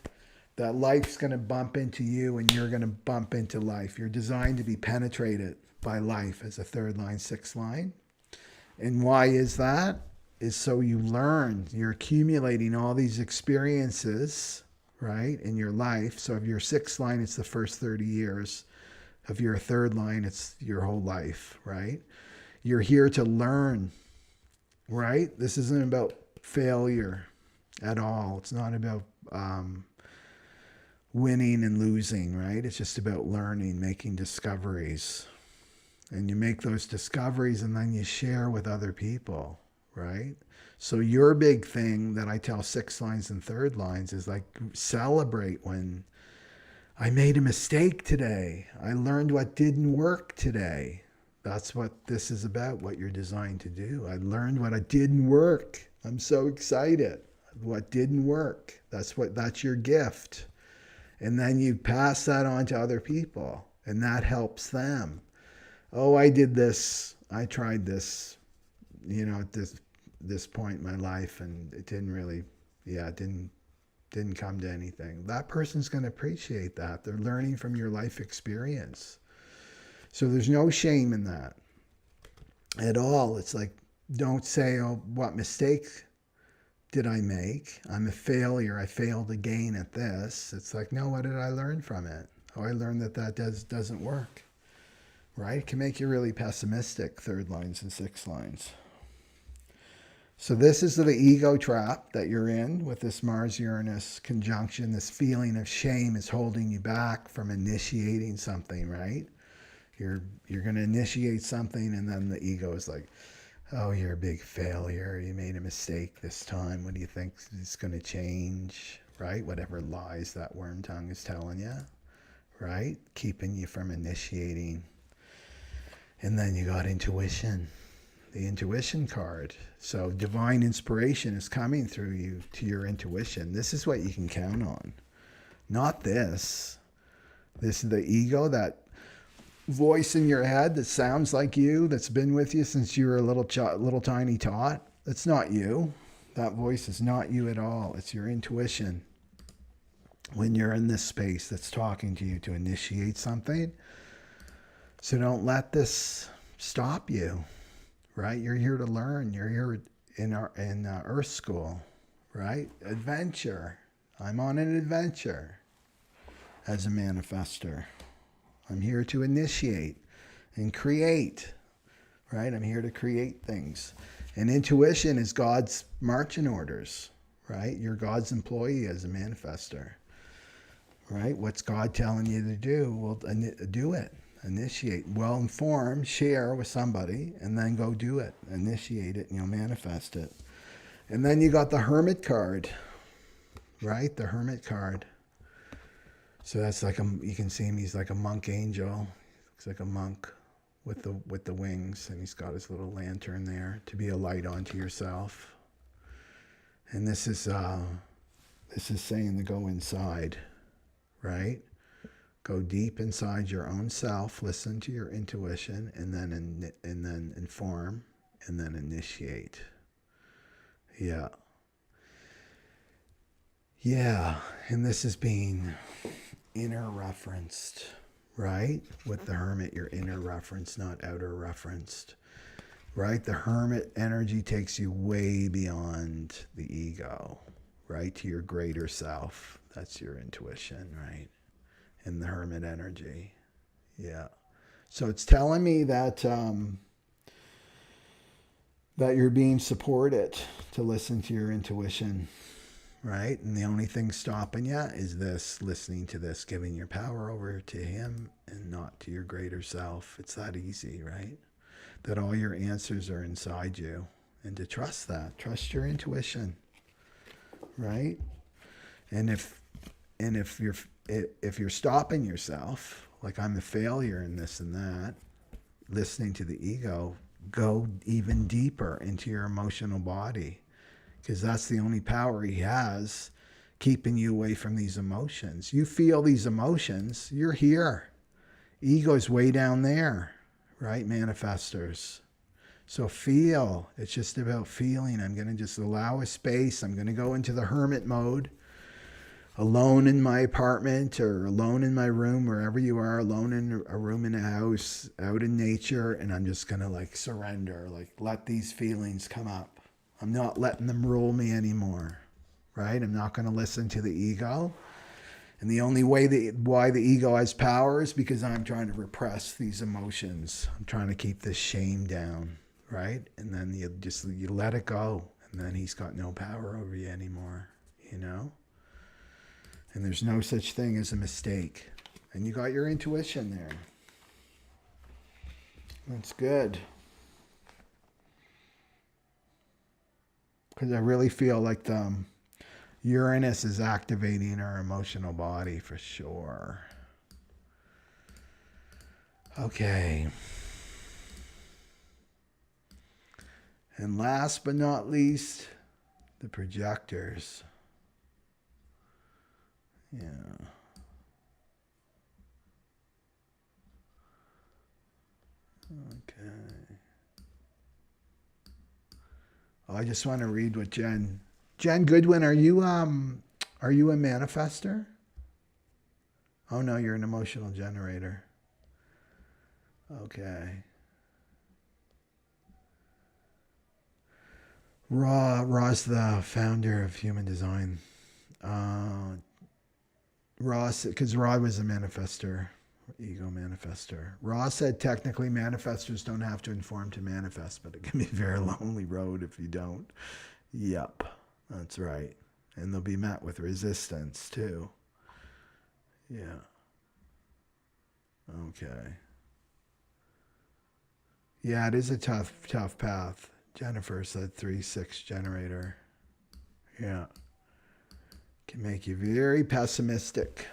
that life's going to bump into you and you're going to bump into life. You're designed to be penetrated by life as a third line, sixth line. And why is that? Is so you learn. You're accumulating all these experiences, right, in your life. So if you're sixth line, it's the first 30 years. If you're a third line, it's your whole life, right? You're here to learn, right? This isn't about failure at all. It's not about winning and losing, right? It's just about learning, making discoveries. And you make those discoveries and then you share with other people, right? So your big thing that I tell sixth lines and third lines is like, celebrate when I made a mistake today. I learned what didn't work today. That's what this is about, what you're designed to do. I learned what didn't work. I'm so excited. What didn't work. That's your gift. And then you pass that on to other people and that helps them. Oh, I did this. I tried this, at this point in my life and it didn't really, it didn't come to anything. That person's going to appreciate that. They're learning from your life experience. So there's no shame in that at all. It's like, don't say, oh, what mistake did I make? I'm a failure. I failed again at this. It's like, no, what did I learn from it? Oh, I learned that doesn't work, right? It can make you really pessimistic, third lines and sixth lines. So this is the ego trap that you're in with this Mars-Uranus conjunction. This feeling of shame is holding you back from initiating something, right? You're going to initiate something and then the ego is like, oh, you're a big failure. You made a mistake this time. What do you think is going to change, right? Whatever lies that worm tongue is telling you, right? Keeping you from initiating. And then you got intuition, the intuition card. So divine inspiration is coming through you to your intuition. This is what you can count on. Not this. This is the ego, that voice in your head that sounds like you, that's been with you since you were a little tiny tot. That's not you. That voice is not you at all. It's your intuition. When you're in this space that's talking to you to initiate something. So don't let this stop you, right? You're here to learn. You're here in Earth School, right? Adventure. I'm on an adventure as a manifestor. I'm here to initiate and create, right? I'm here to create things. And intuition is God's marching orders, right? You're God's employee as a manifestor, right? What's God telling you to do? Well, do it. Initiate. Well informed, share with somebody, and then go do it. Initiate it, and you'll manifest it. And then you got the Hermit card, right? The Hermit card. So that's like you can see him. He's like a monk angel. Looks like a monk with the wings, and he's got his little lantern there to be a light onto yourself. And this is saying to go inside, right? Go deep inside your own self. Listen to your intuition, and then inform, and then initiate. Yeah. And this is being inner referenced, right? With the Hermit, you're inner referenced, not outer referenced, right? The hermit energy takes you way beyond the ego, right? To your greater self. That's your intuition, right? In the hermit energy. Yeah. So it's telling me that that you're being supported to listen to your intuition, right? And the only thing stopping you is this, listening to this, giving your power over to him and not to your greater self. It's that easy, right? That all your answers are inside you, and to trust that, trust your intuition, right? And if you're stopping yourself, like I'm a failure in this and that, listening to the ego, go even deeper into your emotional body, because that's the only power he has, keeping you away from these emotions. You feel these emotions, you're here. Ego's way down there, right? Manifestors. So feel. It's just about feeling. I'm going to just allow a space. I'm going to go into the hermit mode, alone in my apartment or alone in my room, wherever you are, alone in a room in a house, out in nature, and I'm just going to like surrender, like let these feelings come up. I'm not letting them rule me anymore, right? I'm not going to listen to the ego. And the only way why the ego has power is because I'm trying to repress these emotions. I'm trying to keep this shame down, right? And then you let it go, and then he's got no power over you anymore, you know? And there's no such thing as a mistake. And you got your intuition there. That's good. Because I really feel like the Uranus is activating our emotional body for sure. Okay. And last but not least, the projectors. Yeah. Okay. Oh, I just want to read what Jen Goodwin, are you a manifester? Oh no, you're an emotional generator. Okay. Ra's the founder of Human Design. Ross, because Ra was a manifester, ego manifester. Ross said technically manifestors don't have to inform to manifest, but it can be a very lonely road if you don't. Yep, that's right. And they'll be met with resistance too. Yeah. Okay. Yeah, it is a tough path. Jennifer said 3-6 generator. Yeah. Can make you very pessimistic.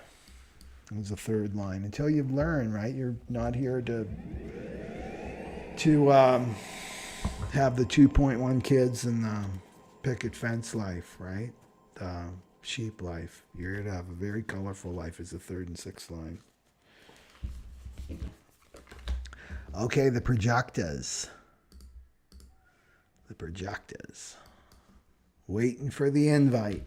There's a third line. Until you've learned, right? You're not here to have the 2.1 kids and the picket fence life, right? The sheep life. You're here to have a very colorful life is the third and sixth line. Okay, the projectors. The projectors. Waiting for the invite.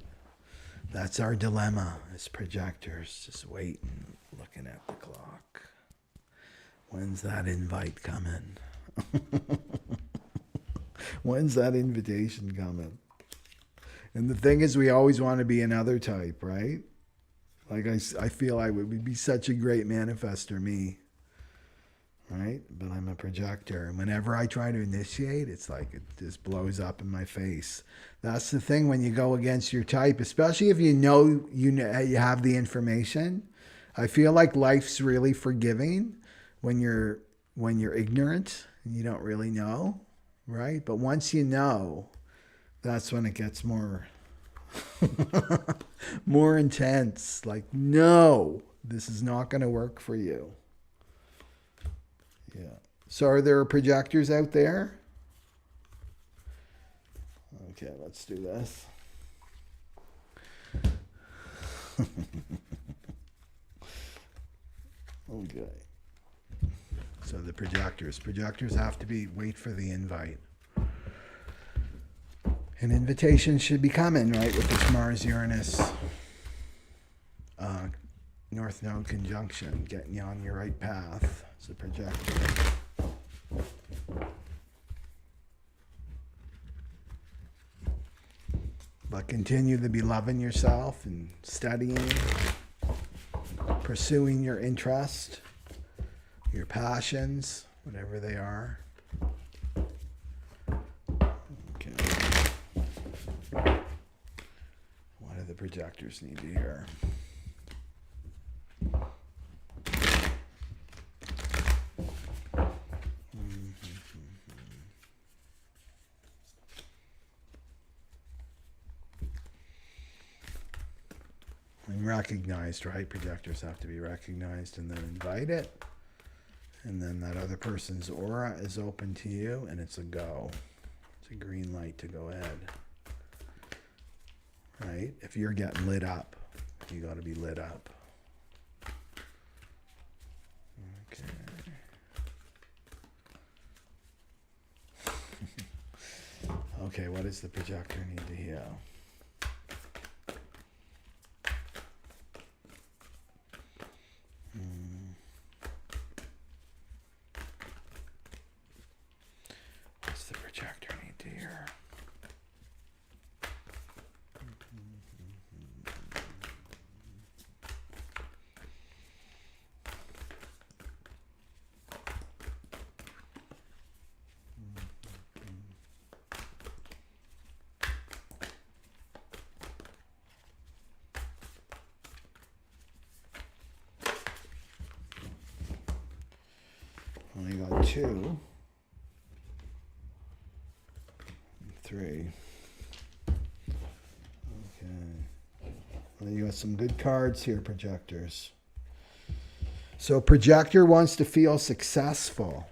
That's our dilemma as projectors. Just waiting, looking at the clock. When's that invite coming? When's that invitation coming? And the thing is, we always want to be another type, right? Like I feel I would be such a great manifester, me. Right? But I'm a projector. And whenever I try to initiate, it's like it just blows up in my face. That's the thing when you go against your type, especially if you know you have the information. I feel like life's really forgiving when you're ignorant and you don't really know, right? But once you know, that's when it gets more more intense. Like, no, this is not going to work for you. Yeah. So are there projectors out there? Okay, let's do this. Okay. So the projectors have to wait for the invite. An invitation should be coming, right, with this Mars-Uranus North Node conjunction, getting you on your right path. It's a projector. But continue to be loving yourself and studying, pursuing your interest, your passions, whatever they are. Okay. What do the projectors need to hear? And recognized, right? Projectors have to be recognized and then invite it. And then that other person's aura is open to you and it's a go. It's a green light to go ahead. Right? If you're getting lit up, you got to be lit up. Okay. Okay, what does the projector need to hear? What's the projector need to hear? Only got 2, 3. Okay. Well, you got some good cards here, projectors. So projector wants to feel successful,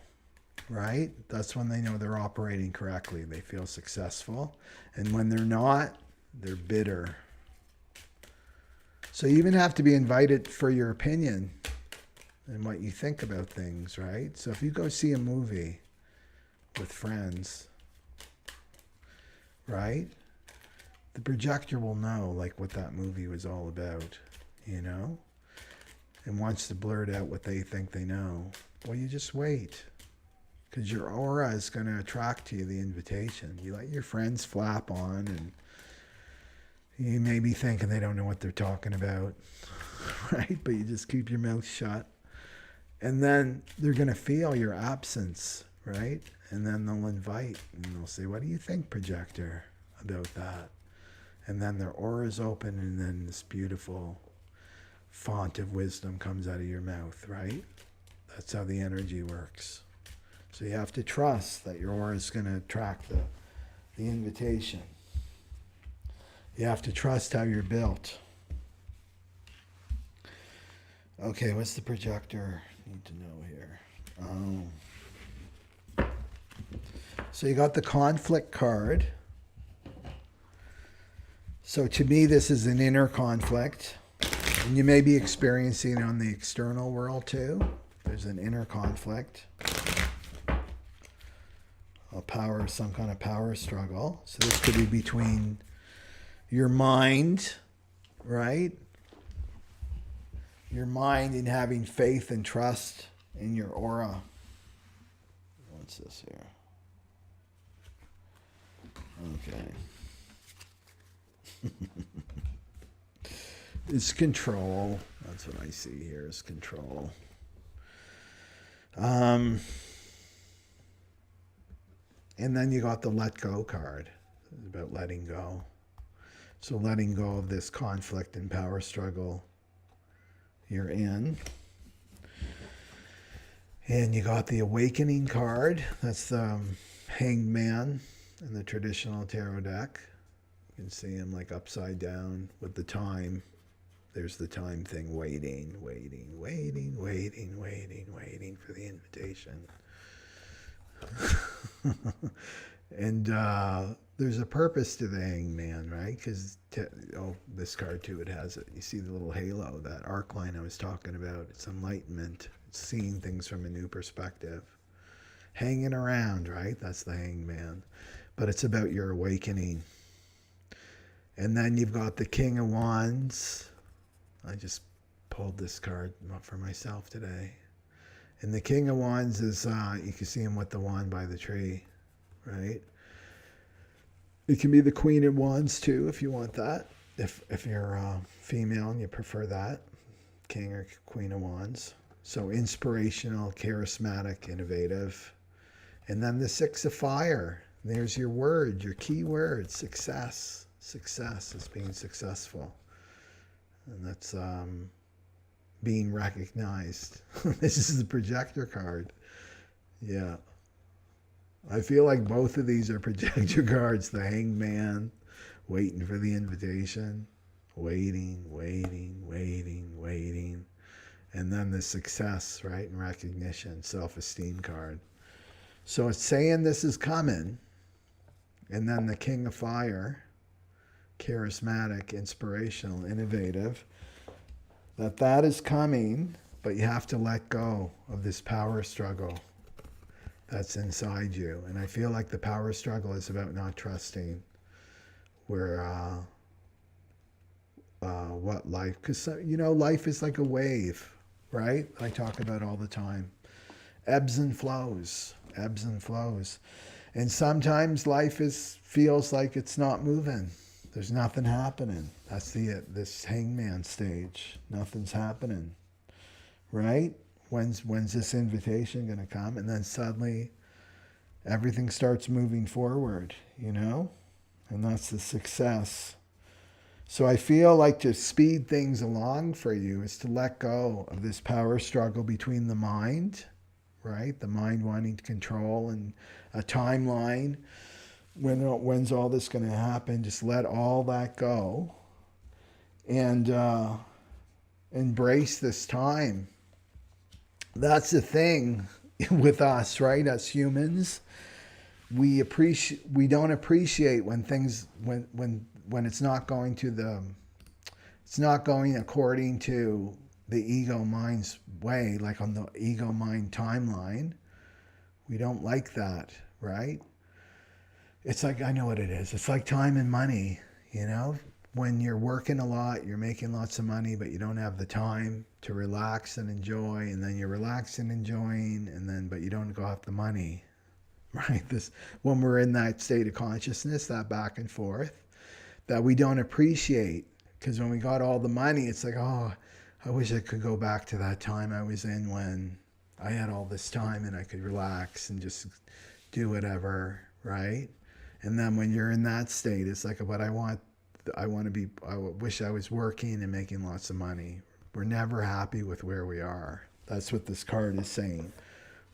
right? That's when they know they're operating correctly. They feel successful. And when they're not, they're bitter. So you even have to be invited for your opinion and what you think about things, right? So if you go see a movie with friends, right? The projector will know like what that movie was all about, you know? And wants to blurt out what they think they know. Well, you just wait. Because your aura is going to attract to you the invitation. You let your friends flap on and you may be thinking they don't know what they're talking about, right? But you just keep your mouth shut. And then they're going to feel your absence, right? And then they'll invite and they'll say, what do you think, projector, about that? And then their aura is open and then this beautiful font of wisdom comes out of your mouth, right? That's how the energy works. So you have to trust that your aura is going to attract the invitation. You have to trust how you're built. Okay, what's the projector need to know here? So you got the conflict card. So to me, this is an inner conflict. And you may be experiencing it on the external world too. There's an inner conflict. Some kind of power struggle. So this could be between your mind, right? Your mind in having faith and trust in your aura. What's this here? Okay. It's control. That's what I see here is control. And then you got the let go card. It's about letting go. So letting go of this conflict and power struggle you're in. And you got the awakening card. That's the hanged man in the traditional tarot deck. You can see him like upside down with the time. There's the time thing, waiting for the invitation. And there's a purpose to the hanged man, right? Because, this card too, it has it. You see the little halo, that arc line I was talking about. It's enlightenment. It's seeing things from a new perspective. Hanging around, right? That's the hanged man. But it's about your awakening. And then you've got the King of Wands. I just pulled this card up for myself today. And the King of Wands is, you can see him with the wand by the tree, right? It can be the Queen of Wands too, if you want that. If you're female and you prefer that, King or Queen of Wands. So inspirational, charismatic, innovative. And then the Six of Fire. There's your word, your key word, success. Success is being successful. And that's being recognized. This is the projector card. Yeah. I feel like both of these are projector cards. The Hangman, waiting for the invitation. Waiting. And then the success, right? And recognition, self-esteem card. So it's saying this is coming. And then the King of Fire, charismatic, inspirational, innovative. That is coming, but you have to let go of this power struggle that's inside you. And I feel like the power struggle is about not trusting where what life, because life is like a wave, right? I talk about all the time. Ebbs and flows. And sometimes life feels like it's not moving. There's nothing happening. That's this Hangman stage. Nothing's happening, right? When's this invitation going to come? And then suddenly everything starts moving forward, And that's the success. So I feel like to speed things along for you is to let go of this power struggle between the mind, right? The mind wanting to control and a timeline. When's all this going to happen? Just let all that go and embrace this time. That's the thing with us, right? As humans, we don't appreciate when things when it's not going according to the ego mind's way, like on the ego mind timeline. We don't like that, right? It's like, I know what it is. It's like time and money, When you're working a lot, you're making lots of money, but you don't have the time to relax and enjoy, and then you're relaxing and enjoying, but you don't go have the money, right? When we're in that state of consciousness, that back and forth, that we don't appreciate, because when we got all the money, it's like, oh, I wish I could go back to that time I was in when I had all this time and I could relax and just do whatever, right? And then when you're in that state, it's like, but I wish I was working and making lots of money. We're never happy with where we are. That's what this card is saying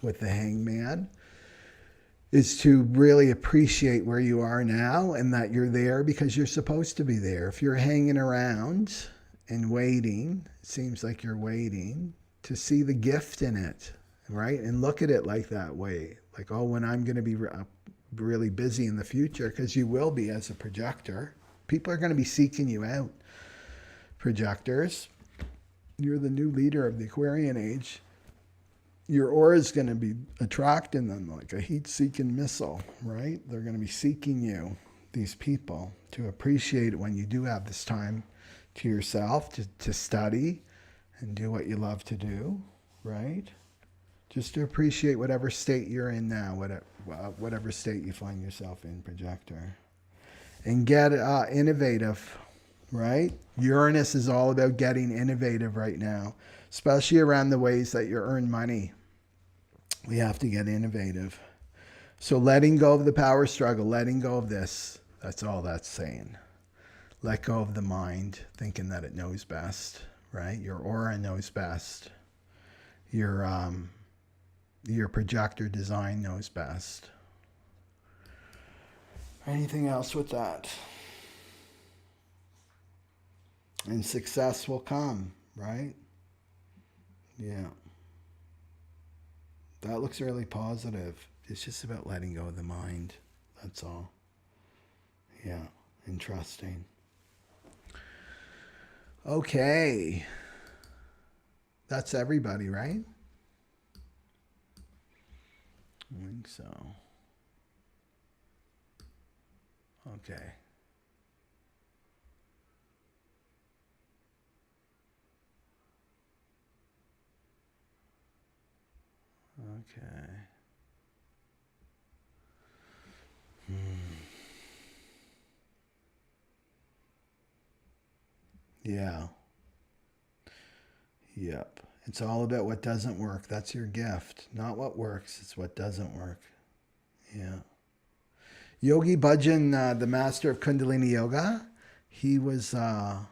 with the Hangman, is to really appreciate where you are now and that you're there because you're supposed to be there. If you're hanging around and waiting, it seems like you're waiting to see the gift in it, right? And look at it like that way. Like, oh, when I'm going to be really busy in the future, because you will be as a projector. People are going to be seeking you out. Projectors, you're the new leader of the Aquarian age. Your aura is going to be attracting them like a heat-seeking missile, right? They're going to be seeking you, these people, to appreciate it when you do have this time to yourself, to study and do what you love to do, right? Just to appreciate whatever state you're in now, whatever state you find yourself in, projector. And get innovative, right? Uranus is all about getting innovative right now, especially around the ways that you earn money. We have to get innovative. So letting go of the power struggle, letting go of this, that's all that's saying. Let go of the mind, thinking that it knows best, right? Your aura knows best. Your projector design knows best. Anything else with that? And success will come, right? Yeah. That looks really positive. It's just about letting go of the mind. That's all. Yeah. And trusting. Okay. That's everybody, right? I think so. Okay. Okay. Yeah. Yep. It's all about what doesn't work. That's your gift. Not what works, it's what doesn't work. Yeah. Yogi Bhajan, the master of Kundalini Yoga, he was a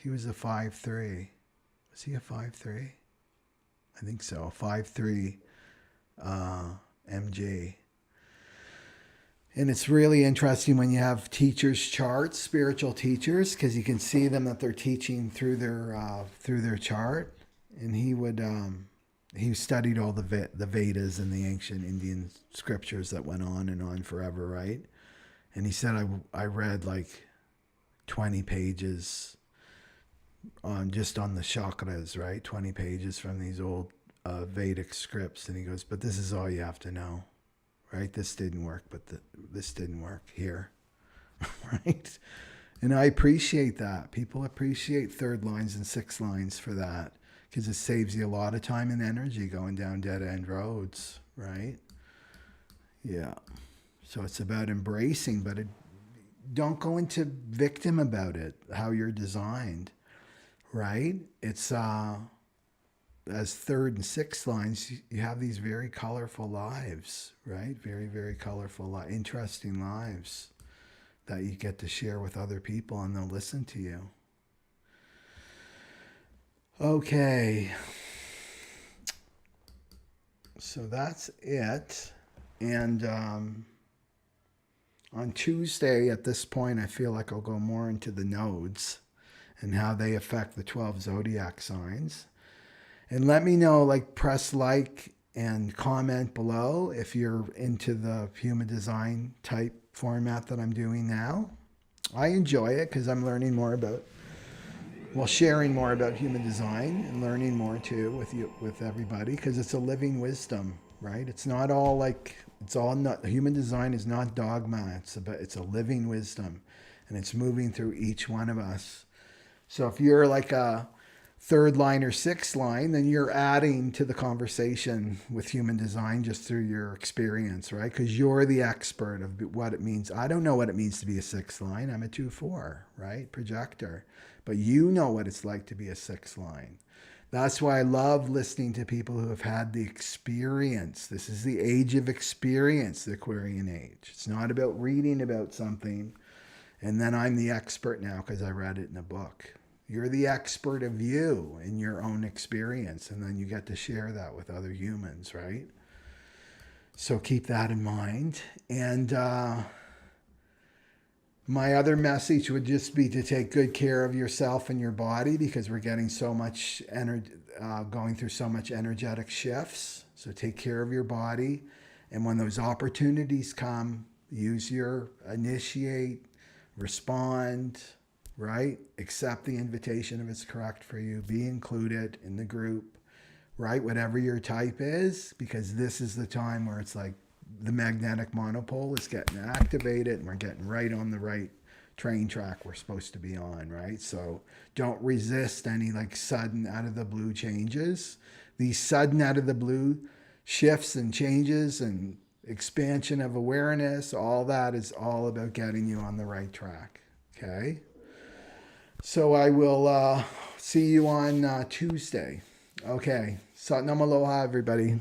5'3". Was he a 5'3"? I think so. 5'3", MG. And it's really interesting when you have teachers' charts, spiritual teachers, because you can see them that they're teaching through their chart. And he studied all the Vedas and the ancient Indian scriptures that went on and on forever, right? And he said, I read like 20 pages just on the chakras, right? 20 pages from these old Vedic scripts. And he goes, but this is all you have to know, right? This didn't work, but this didn't work here, right? And I appreciate that. People appreciate third lines and sixth lines for that, because it saves you a lot of time and energy going down dead-end roads, right? Yeah. So it's about embracing, but don't go into victim about it, how you're designed, right? It's as third and sixth lines, you have these very colorful lives, right? Very, very colorful, interesting lives that you get to share with other people, and they'll listen to you. Okay. So that's it. And on Tuesday, at this point, I feel like I'll go more into the nodes and how they affect the 12 zodiac signs. And let me know, like, press like and comment below if you're into the human design type format that I'm doing now. I enjoy it because I'm learning more about, sharing more about human design and learning more too with everybody, because it's a living wisdom, right? It's not all like, human design is not dogma. It's a living wisdom, and it's moving through each one of us. So if you're like a third line or sixth line, then you're adding to the conversation with human design just through your experience, right? Because you're the expert of what it means. I don't know what it means to be a sixth line. I'm a 2/4, right? Projector. But you know what it's like to be a sixth line. That's why I love listening to people who have had the experience. This is the age of experience, the Aquarian age. It's not about reading about something and then I'm the expert now because I read it in a book. You're the expert of you in your own experience, and then you get to share that with other humans, right? So keep that in mind. And my other message would just be to take good care of yourself and your body, because we're getting so much energy, going through so much energetic shifts. So take care of your body. And when those opportunities come, initiate, respond, right? Accept the invitation if it's correct for you. Be included in the group, right? Whatever your type is, because this is the time where it's like the magnetic monopole is getting activated and we're getting right on the right train track we're supposed to be on, right? So don't resist any like sudden out of the blue changes. These sudden out of the blue shifts and changes and expansion of awareness, all that is all about getting you on the right track, okay? So I will see you on Tuesday. Okay. Satnam Aloha, everybody.